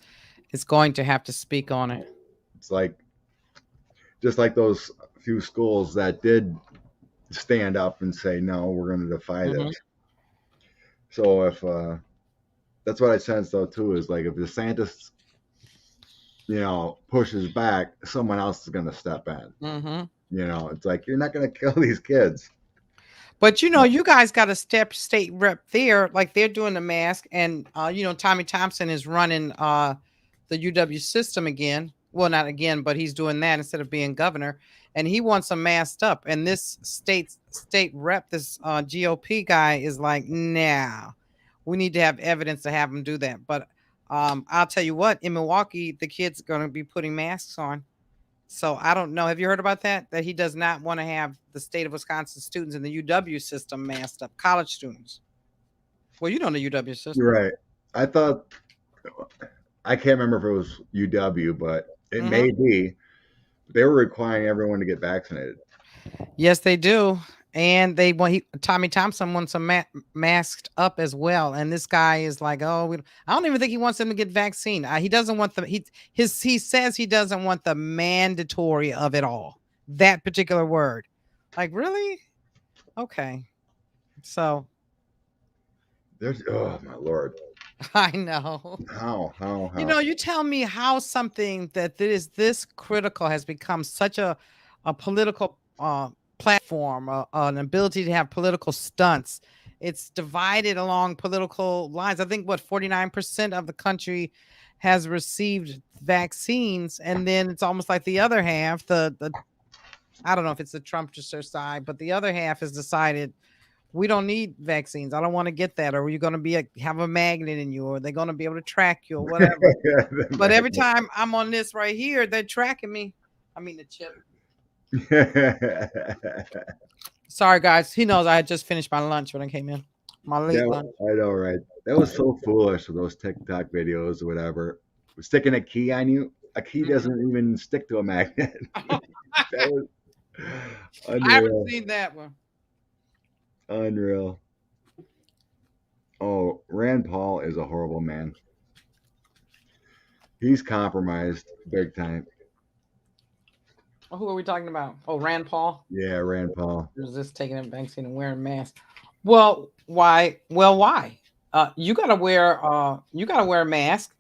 is going to have to speak on it. It's like just like those few schools that did stand up and say no, we're going to defy Mm-hmm. this. So if that's what I sense though too is like if DeSantis pushes back, someone else is going to step in. Mm-hmm. It's like you're not going to kill these kids. But you guys got a state rep there, like they're doing the mask, and Tommy Thompson is running the UW system again. Well, not again, but he's doing that instead of being governor, and he wants them masked up. And this state rep, this GOP guy, is like, nah, we need to have evidence to have him do that. But I'll tell you what, in Milwaukee, the kids are going to be putting masks on. So I don't know. Have you heard about that? That he does not want to have the state of Wisconsin students in the UW system masked up, college students. Well, you know the UW You're system. right. I thought I can't remember if it was UW, but it Hmm. may be. They were requiring everyone to get vaccinated. Yes, they do. And Tommy Thompson wants him masked up as well. And this guy is like, oh, I don't even think he wants him to get vaccine. He doesn't want he says he doesn't want the mandatory of it all. That particular word, like, really? Okay, so There's oh my lord. I know. How? You tell me how something that is this critical has become such a political platform, an ability to have political stunts. It's divided along political lines. I think what 49% of the country has received vaccines, and then it's almost like the other half, the I don't know if it's the Trumpster side, but the other half has decided we don't need vaccines. I don't want to get that. Or are you going to have a magnet in you, or they're going to be able to track you, or whatever. But every time I'm on this right here, they're tracking me. I mean, the chip. Sorry, guys. He knows I had just finished my lunch when I came in. My late Yeah, lunch. I know, right? That was so foolish with those TikTok videos or whatever. Sticking a key on you. A key doesn't even stick to a magnet. That was I haven't unreal. seen that one. Unreal. Oh, Rand Paul is a horrible man. He's compromised big time. Who are we talking about? Oh, Rand Paul. Yeah, Rand Paul. Who's this taking a vaccine and wearing a mask? Well, why? Well, why? You gotta wear a mask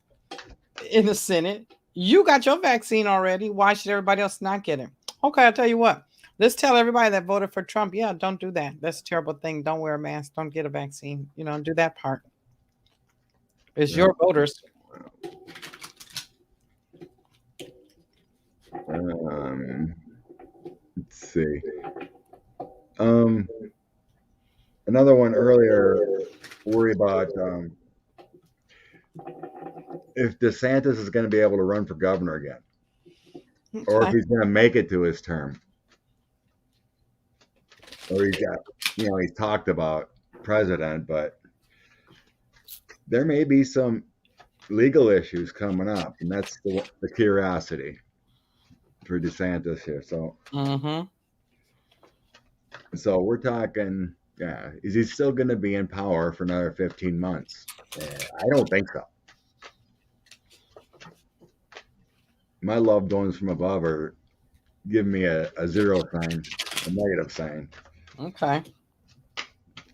in the Senate. You got your vaccine already. Why should everybody else not get it? Okay, I'll tell you what. Let's tell everybody that voted for Trump, yeah, don't do that. That's a terrible thing. Don't wear a mask. Don't get a vaccine. Do that part. It's your voters. Let's see. Um, Another one earlier. Worry about if DeSantis is going to be able to run for governor again, or if Okay. he's going to make it to his term, or he's talked about president, but there may be some legal issues coming up, and that's the curiosity for DeSantis here. So we're talking, yeah, is he still going to be in power for another 15 months? I don't think so. My loved ones from above are giving me a zero sign, a negative sign. Okay.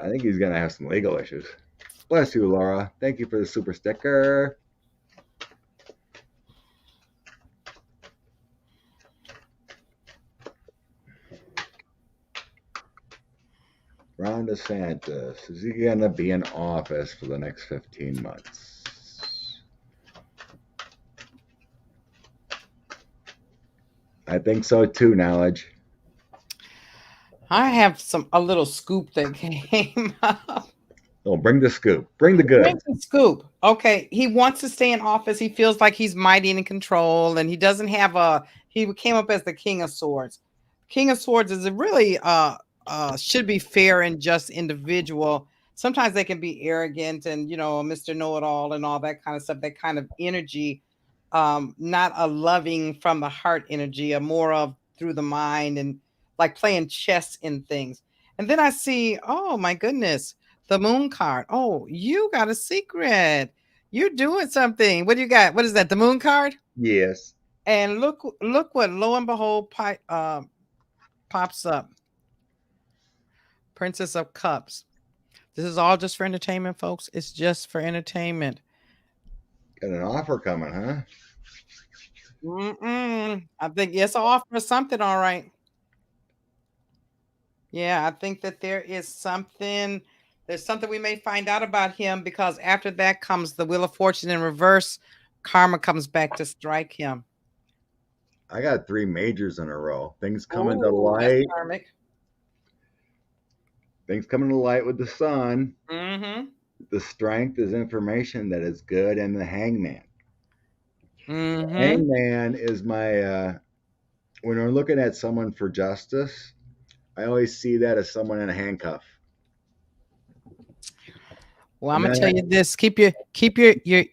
I think he's going to have some legal issues. Bless you, Laura. Thank you for the super sticker. Ron DeSantis, is he going to be in office for the next 15 months? I think so too, Knowledge. I have a little scoop that came up. Oh, bring the scoop. Bring the goods. Scoop. Okay, he wants to stay in office. He feels like he's mighty and in control, and he doesn't have he came up as the King of Swords. King of Swords is a really should be fair and just individual. Sometimes they can be arrogant and Mr. Know-it-all and all that kind of stuff. That kind of energy, not a loving from the heart energy, a more of through the mind and like playing chess in things. And then I see, oh my goodness, the moon card. Oh, you got a secret. You're doing something. What do you got? What is that? The moon card? Yes. And look what lo and behold pops up. Princess of Cups. This is all just for entertainment, folks. It's just for entertainment. Got an offer coming, huh? I think it's an offer for something, all right. Yeah, I think that there is something. There's something we may find out about him because after that comes the Wheel of Fortune in reverse. Karma comes back to strike him. I got 3 majors in a row. Things coming to light. Things coming to light with the sun. The strength is information that is good, and the hangman. Hangman is my when we're looking at someone for justice, I always see that as someone in a handcuff. Well, I'm gonna tell you this: keep your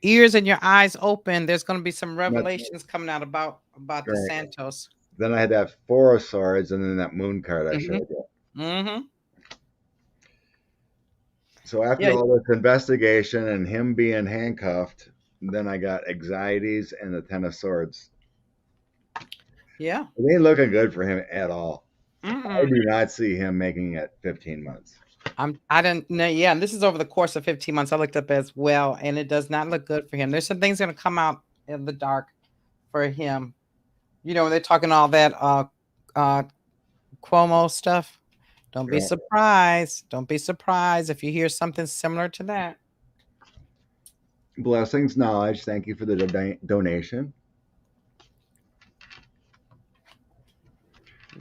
ears and your eyes open. There's gonna be some revelations coming out about the Santos. Then I had that 4 of Swords, and then that moon card I showed you. So after Yeah, all this investigation and him being handcuffed, then I got anxieties and the Ten of Swords. yeah. It ain't looking good for him at all. I Mm-mm. do not see him making it 15 months. I didn't know. Yeah, and this is over the course of 15 months. I looked up as well, and it does not look good for him. There's some things going to come out in the dark for him. They're talking all that uh Cuomo stuff. Don't be Yeah. surprised. Don't be surprised if you hear something similar to that. Blessings, knowledge. Thank you for the donation.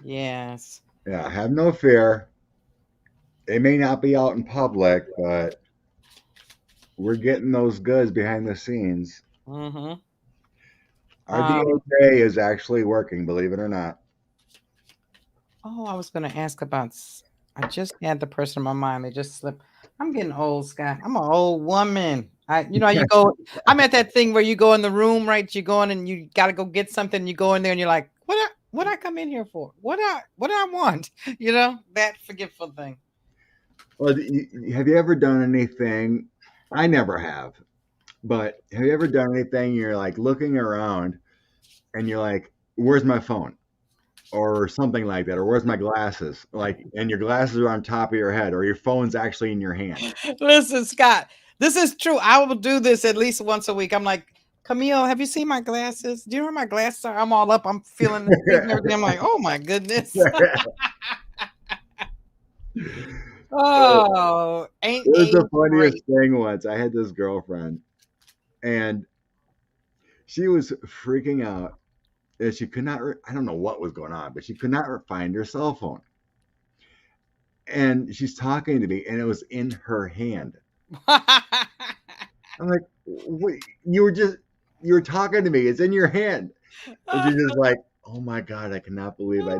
Yes. Yeah, have no fear. It may not be out in public, but we're getting those goods behind the scenes. Mm-hmm. Our Um, DOJ is actually working, believe it or not. oh, I was gonna ask about I just had the person in my mind. They just slipped. I'm getting old, Scott. I'm an old woman. How you go. I'm at that thing where you go in the room, right? You go in and you got to go get something. You go in there and you're like, what I come in here for? What I want? That forgetful thing. Well, have you ever done anything? I never have, but have you ever done anything? You're like looking around and you're like, where's my phone? Or something like that, or where's my glasses? Like, and your glasses are on top of your head, or your phone's actually in your hand. Listen, Scott, this is true. I will do this at least once a week. I'm like, Camille, have you seen my glasses? Do you know where my glasses are? I'm all up. I'm feeling the things and everything. I'm like, oh my goodness. Oh, ain't It was the age funniest great? thing once. I had this girlfriend, and she was freaking out that she could not. I don't know what was going on, but she could not find her cell phone. And she's talking to me, and it was in her hand. I'm like, wait, you were talking to me. It's in your hand, and she's just like, oh my god, I cannot believe I.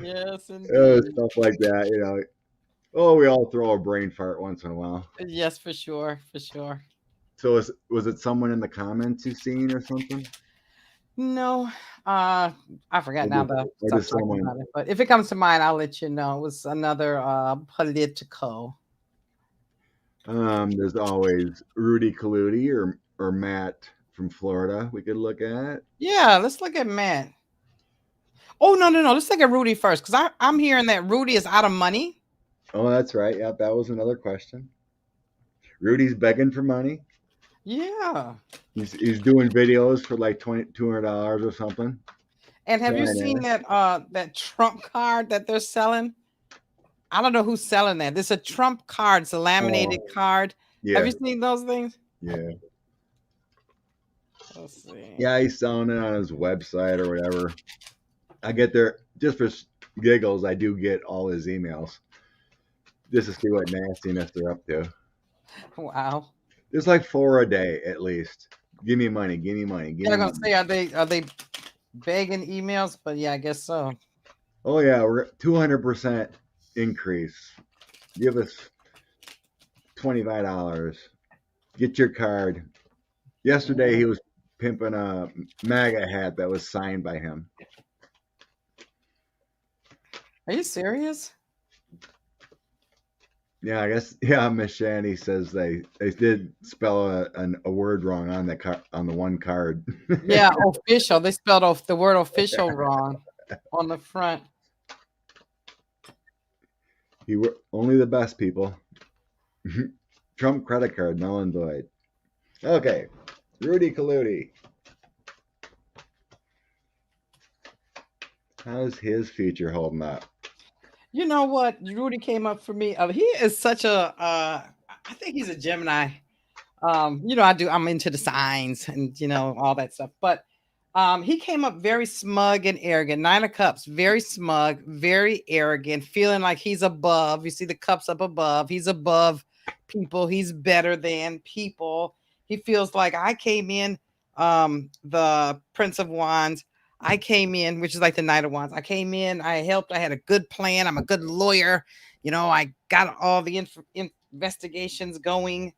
Yes, Stuff indeed. like that. Oh, we all throw a brain fart once in a while. Yes, for sure, for sure. So was it someone in the comments you seen or something? No, I forgot Or now just, that I or stopped just talking someone? about it. But if it comes to mind, I'll let you know. It was another political. There's always Rudy Kaludi or Matt from Florida we could look at. Yeah, let's look at Matt. Oh no, no, no. Let's look at Rudy first, because I'm hearing that Rudy is out of money. Oh, that's right. Yep, that was another question. Rudy's begging for money. Yeah. He's doing videos for like $200 or something. And have you Trying seen to. that Trump card that they're selling? I don't know who's selling that. This is a Trump card. It's a laminated Oh, card. Have yeah, you seen those things? yeah, Let's see. yeah. He's selling it on his website or whatever. I get there just for giggles. I do get all his emails just to see what nastiness they're up to. Wow. There's like four a day at least. Give me money. Give me money. Give Yeah, me I'm gonna money. say, are they begging emails? But yeah, I guess so. Oh yeah, we're 200% increase. Give us $25. Get your card. Yesterday he was pimping a MAGA hat that was signed by him. Are you serious? Yeah, I guess. Yeah, Miss Shanny says they did spell a word wrong on on the one card. Yeah, official. They spelled off the word official wrong on the front. He were only the best people. Trump credit card null and void. Okay, Rudy Kaludi. How's his future holding up? You know what? Rudy came up for me. He is such a. I think he's a Gemini. I'm into the signs and all that stuff. But he came up very smug and arrogant. Nine of Cups, very smug, very arrogant, feeling like he's above. You see the cups up above. He's above people. He's better than people. He feels like I came in, the Prince of Wands. I came in, which is like the Knight of Wands. I came in, I helped, I had a good plan. I'm a good lawyer. I got all the investigations going,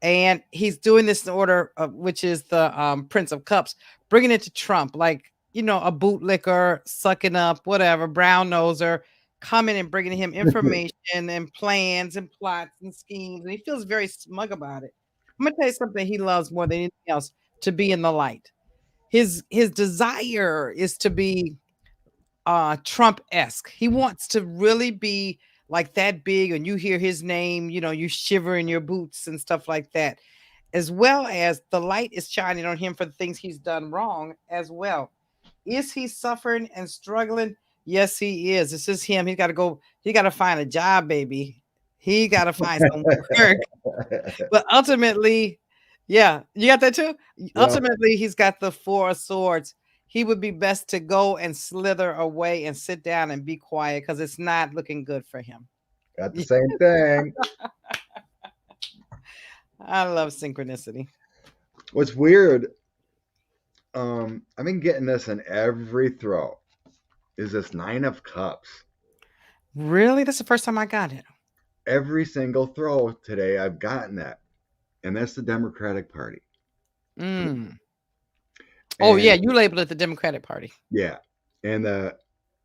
and he's doing this in order of, which is the Prince of Cups, bringing it to Trump, like a bootlicker, sucking up, whatever, brown noser, coming and bringing him information and plans and plots and schemes, and he feels very smug about it. I'm gonna tell you something he loves more than anything else, to be in the light. His desire is to be Trump-esque. He wants to really be like that big, and you hear his name, you shiver in your boots and stuff like that, as well as the light is shining on him for the things he's done wrong as well. Is he suffering and struggling? Yes, he is. This is him. He got to find a job, baby. He got to find some work. But ultimately, yeah, you got that too? Yep, Ultimately, he's got the four of swords. He would be best to go and slither away and sit down and be quiet because it's not looking good for him. got the same thing. I love synchronicity. What's weird, I've been getting this in every throw. Is this Nine of Cups? Really? That's the first time I got it. Every single throw today, I've gotten that, and that's the Democratic Party. Mm. Oh, yeah, And you labeled it the Democratic Party. yeah, and the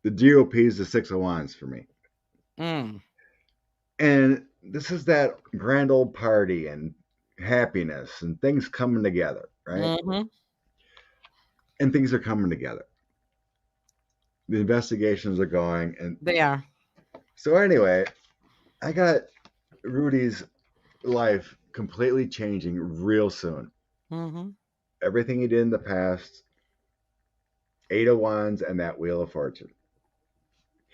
GOP is the Six of Wands for me. Mm. And this is that grand old party and happiness and things coming together, right? Mhm. And things are coming together. The investigations are going, and They are. so anyway, I got Rudy's life completely changing real soon. Mhm. Everything he did in the past, Eight of Wands and that Wheel of Fortune.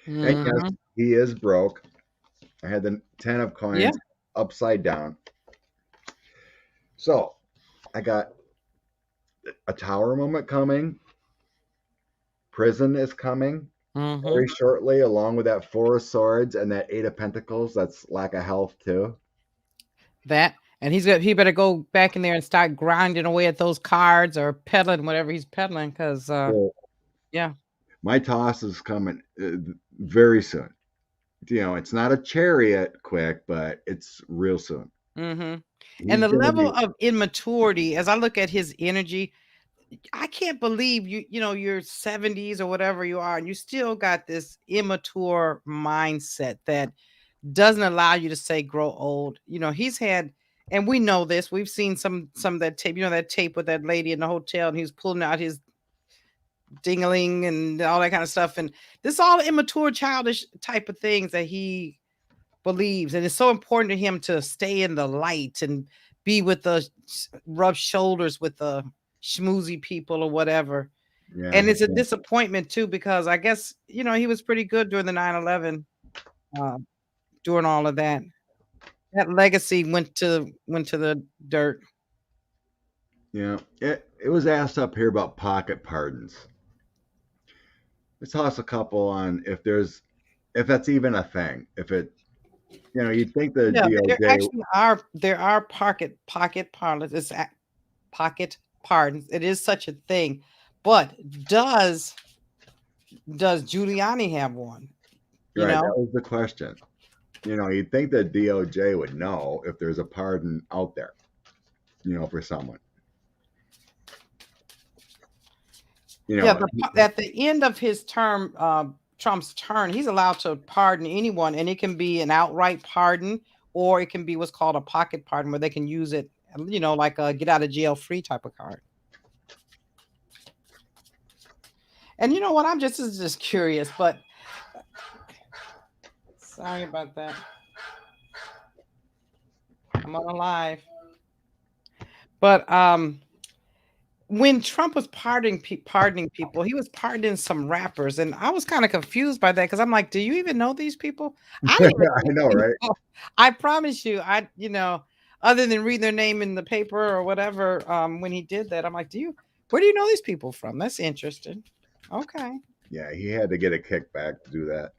And yes, Mhm. he is broke. I had the Ten of Yeah. Coins upside down. So I got a Tower moment coming. Prison is coming very Mhm. shortly, along with that Four of Swords and that Eight of Pentacles. That's lack of health too. That, and he better go back in there and start grinding away at those cards or peddling whatever he's peddling, because So yeah. my toss is coming very soon. It's not a chariot quick, but it's real soon. Mhm. And He's the gonna level be of immaturity, as I look at his energy, I can't believe you're 70s or whatever you are, and you still got this immature mindset that doesn't allow you to say grow old. He's had, and we know this. We've seen some of that tape. That tape with that lady in the hotel, and he's pulling out his dingling and all that kind of stuff. And this is all immature, childish type of things that he believes. And it's so important to him to stay in the light and be with the rub shoulders with the schmoozy people or whatever. yeah, And it's a disappointment too, because I guess, he was pretty good during the 9/11, uh, doing all of that. That legacy went to the dirt. yeah. It was asked up here about pocket pardons. Let's toss a couple on if that's even a thing. If it you'd think the Yeah, there DOJ. actually there are pocket parlors. It's pocket pardons. It is such a thing. But does does Giuliani have one? You Right, that know? was the question. You'd think the DOJ would know if there's a pardon out there, for someone. You Yeah, know, at the end of his term, Trump's term, he's allowed to pardon anyone, and it can be an outright pardon, or it can be what's called a pocket pardon, where they can use it, like a get out of jail free type of card. And you know what? This is just curious, but sorry about that. I'm on a live. But when Trump was pardoning people, he was pardoning some rappers, and I was kind of confused by that because I'm like, do you even know these people? I didn't even I think know, right? I promise you, other than reading their name in the paper or whatever, when he did that, I'm like, where do you know these people from? That's interesting. Okay. Yeah, he had to get a kickback to do that.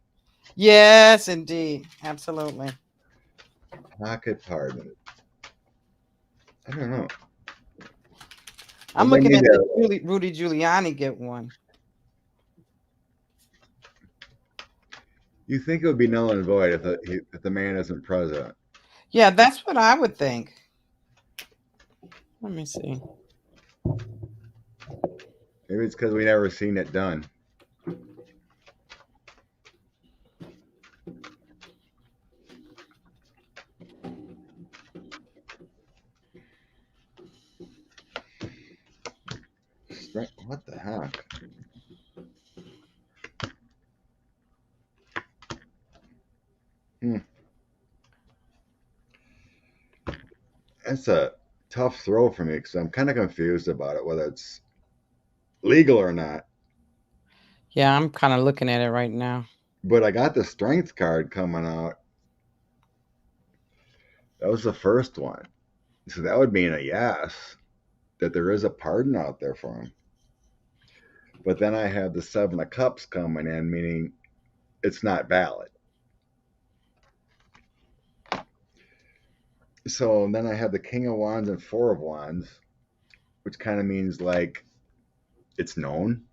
Yes, indeed. Absolutely. Pocket pardon. I don't know. I'm Maybe I looking need at the to. Rudy Giuliani get one. You think it would be null and void if the man isn't president? Yeah, that's what I would think. Let me see. Maybe it's because we never seen it done. What the heck? Hmm. That's a tough throw for me because I'm kind of confused about it, whether it's legal or not. Yeah, I'm kind of looking at it right now. But I got the strength card coming out. That was the first one. So that would mean a yes, that there is a pardon out there for him. But then I have the Seven of Cups coming in, meaning it's not valid. So then I have the King of Wands and Four of Wands, which kind of means like it's known.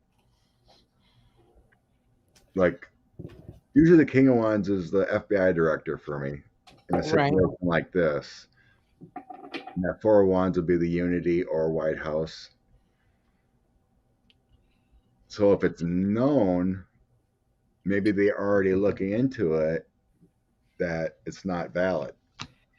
Like usually the King of Wands is the FBI director for me in a Right. situation like this. And that Four of Wands would be the Unity or White House. So if it's known, maybe they're already looking into it that it's not valid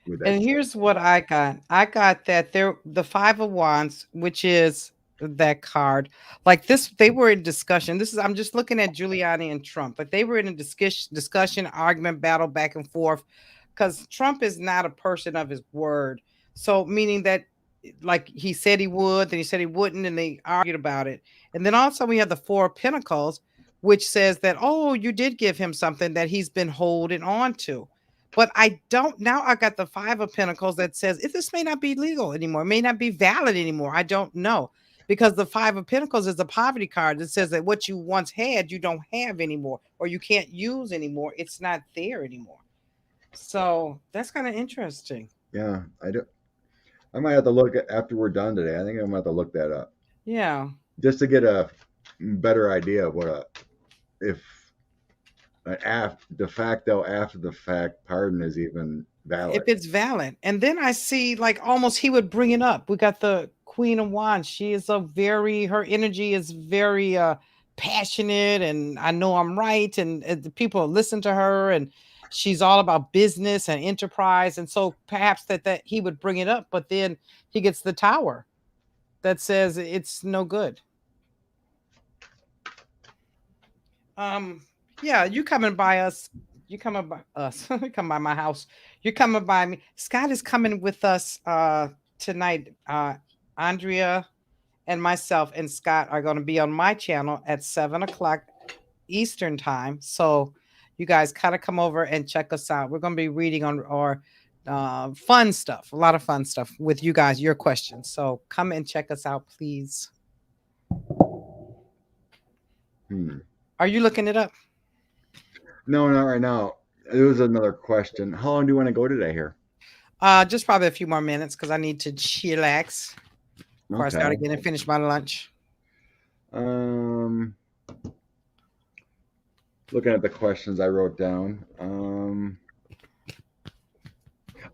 with that. And here's what I got. I got that there the 5 of Wands, which is that card. Like this, they were in discussion. This is I'm just looking at Giuliani and Trump, but they were in a discussion, argument, battle back and forth. Because Trump is not a person of his word. So meaning that like he said he would, then he said he wouldn't, and they argued about it. And then also we have the 4 of Pentacles, which says that, oh, you did give him something that he's been holding on to. But I don't now. I got the 5 of Pentacles that says if this may not be legal anymore, may not be valid anymore. I don't know. Because the 5 of Pentacles is a poverty card that says that what you once had, you don't have anymore, or you can't use anymore. It's not there anymore. So that's kind of interesting. Yeah, I do. I might have to look at after we're done today. I think I might have to look that up Yeah. just to get a better idea of what a if an de facto after the fact pardon is even If valid. it's valid. And then I see like almost he would bring it up. We got the Queen of Wands. She is a very her energy is very passionate and I know I'm right and the people listen to her and she's all about business and enterprise and so perhaps that he would bring it up but then he gets the tower that says it's no good. Um, yeah, you coming by us. You coming by us. You come by my house. You're coming by me. Scott is coming with us tonight. Andrea and myself and Scott are going to be on my channel at 7 o'clock Eastern time. So you guys kind of come over and check us out. We're going to be reading on our fun stuff, a lot of fun stuff with you guys, your questions. So come and check us out, please. Hmm. Are you looking it up? No, not right now. There was another question. How long do you want to go today here? Just probably a few more minutes because I need to chillax before I start Okay. again and finish my lunch. Um, looking at the questions I wrote down.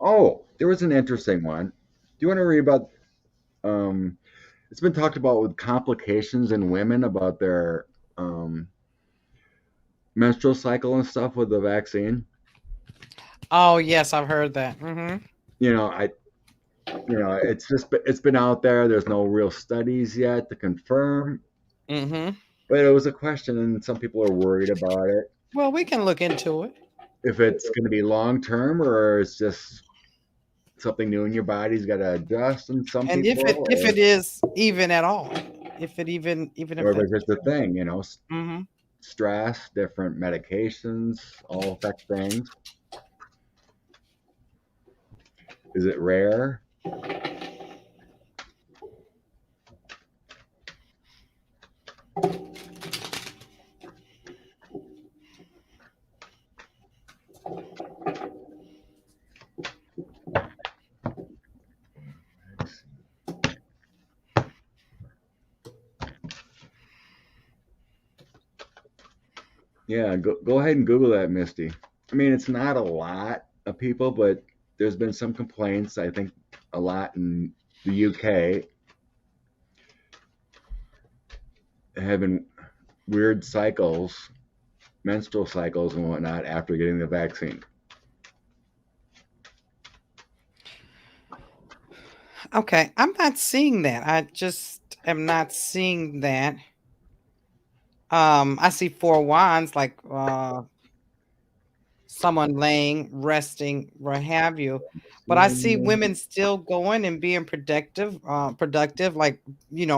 Oh, there was an interesting one. Do you want to read about? Um, it's been talked about with complications in women about their um, menstrual cycle and stuff with the vaccine. Oh yes, I've heard that. Mm-hmm. You know, I it's been out there. There's no real studies yet to confirm, Mm-hmm. but it was a question, and some people are worried about it. Well, we can look into it. If it's going to be long term or it's just something new in your body's got to adjust in some And people, if it is even at all, if it even if or if that's it's just a true. thing, Mm-hmm. stress, different medications all affect things. Is it rare? Yeah, go ahead and Google that, Misty. I mean, it's not a lot of people, but there's been some complaints. I think a lot in the UK having weird cycles, menstrual cycles, and whatnot after getting the vaccine. Okay, I'm not seeing that. I just am not seeing that. I see four wands, like someone laying, resting, what have you. But I see See, women still going and being productive, like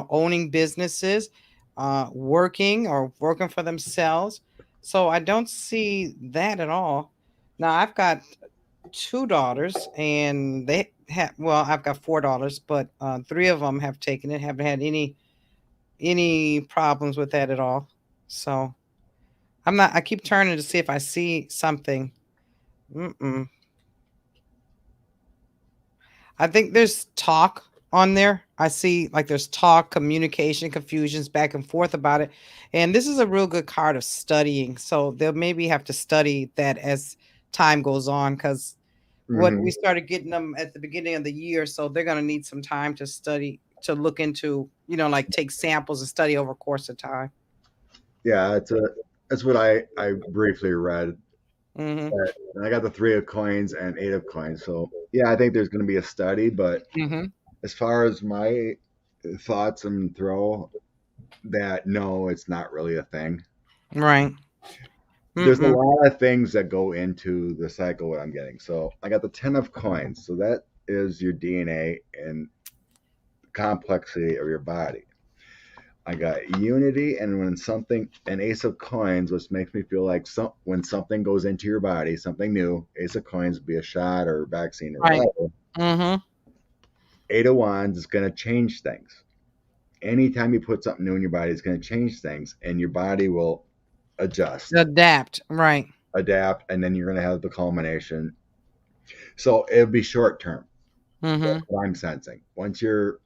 owning businesses, working for themselves. So I don't see that at all. Now I've got two daughters, and they have well, I've got four daughters, but three of them have taken it, haven't had any problems with that at all. So I'm not. I keep turning to see if I see something. Mm-mm. I think there's talk on there. I see like there's talk, communication, confusions back and forth about it. And this is a real good card of studying. So they'll maybe have to study that as time goes on because what we hmm started getting them at the beginning of the year. So they're going to need some time to study, to look into, like take samples and study over a course of time. yeah, that's what I briefly read. Mm-hmm. But and I got the three of coins and eight of coins. So yeah, I think there's going to be a study. But Mm-hmm. as far as my thoughts and throw, that no, it's not really a thing. Right. There's a Mm-mm. lot of things that go into the cycle. What I'm getting. So I got the 10 of coins. So that is your DNA and complexity of your body. I got unity, and when something, an ace of coins, which makes me feel like when something goes into your body, something new, ace of coins would be a shot or vaccine or Right. whatever. Mm-hmm. Eight of wands is going to change things. Anytime you put something new in your body, it's going to change things, and your body will adjust, Adapt. Right. adapt, and then you're going to have the culmination. So it'll be short term. Mm-hmm. That's what I'm sensing. Once you're,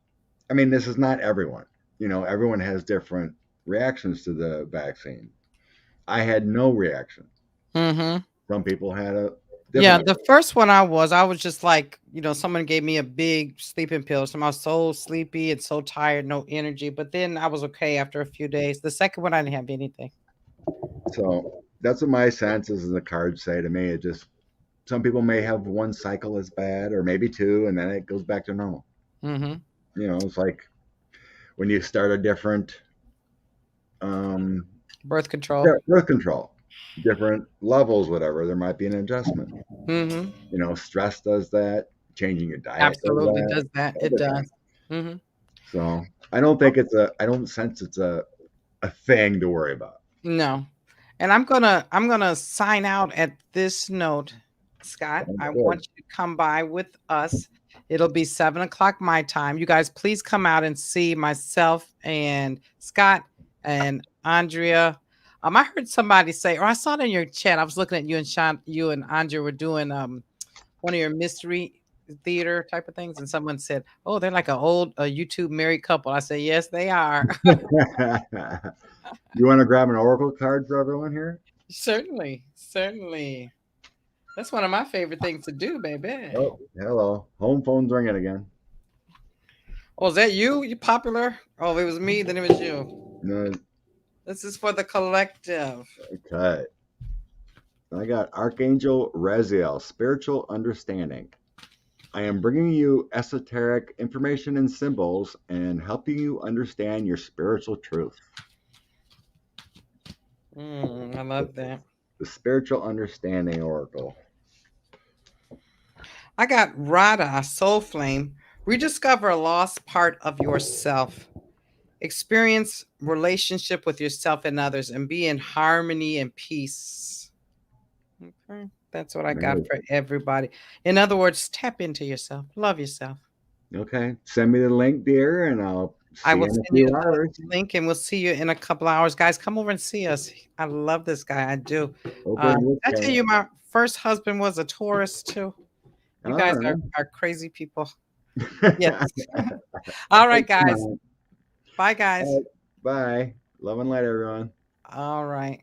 I mean, this is not everyone. Everyone has different reactions to the vaccine. I had no reaction. Mm-hmm. Some people had a Yeah, different. the first one I was just like, someone gave me a big sleeping pill. So I was so sleepy and so tired, no energy. But then I was okay after a few days. The second one, I didn't have anything. So that's what my senses and the cards say to me. It just some people may have one cycle as bad, or maybe two, and then it goes back to normal. Mm-hmm. It's like when you start a different um, Birth control. birth control, different levels, whatever. There might be an adjustment. Mm-hmm. Stress does that. Changing your diet does Absolutely that. does that. It Everything. does. Mm-hmm. So I don't think it's a. I don't sense it's a thing to worry about. No. And I'm gonna sign out at this note, Scott. Sounds I good. want you to come by with us. It'll be 7 o'clock my time. You guys, please come out and see myself and Scott and Andrea. I heard somebody say, or I saw it in your chat. I was looking at you and Sean, you and Andrea were doing one of your mystery theater type of things, and someone said, "Oh, they're like a YouTube married couple." I said, "Yes, they are." You want to grab an oracle card for everyone here? Certainly, certainly. That's one of my favorite things to do, baby. Oh, hello. Home phone's ringing again. Oh, is that you? You popular? Oh, if it was me, then it was you. No, This is for the collective. okay. I got Archangel Raziel, spiritual understanding. I am bringing you esoteric information and symbols and helping you understand your spiritual truth. I love that. The spiritual understanding oracle. I got Rada, Soul Flame. Rediscover a lost part of yourself. Experience relationship with yourself and others and be in harmony and peace. Okay. That's what I got Nice. for everybody. In other words, tap into yourself. Love yourself. Okay. Send me the link, dear, and I'll I see you will in a send you few hours. the link and we'll see you in a couple hours. Guys, come over and see us. I love this guy. I do. Over in Did I tell Wisconsin. you my first husband was a Taurus too? You All guys are, right. are crazy people. Yes. All right, guys. All Bye, guys. right. Bye. Love and light, everyone. All right.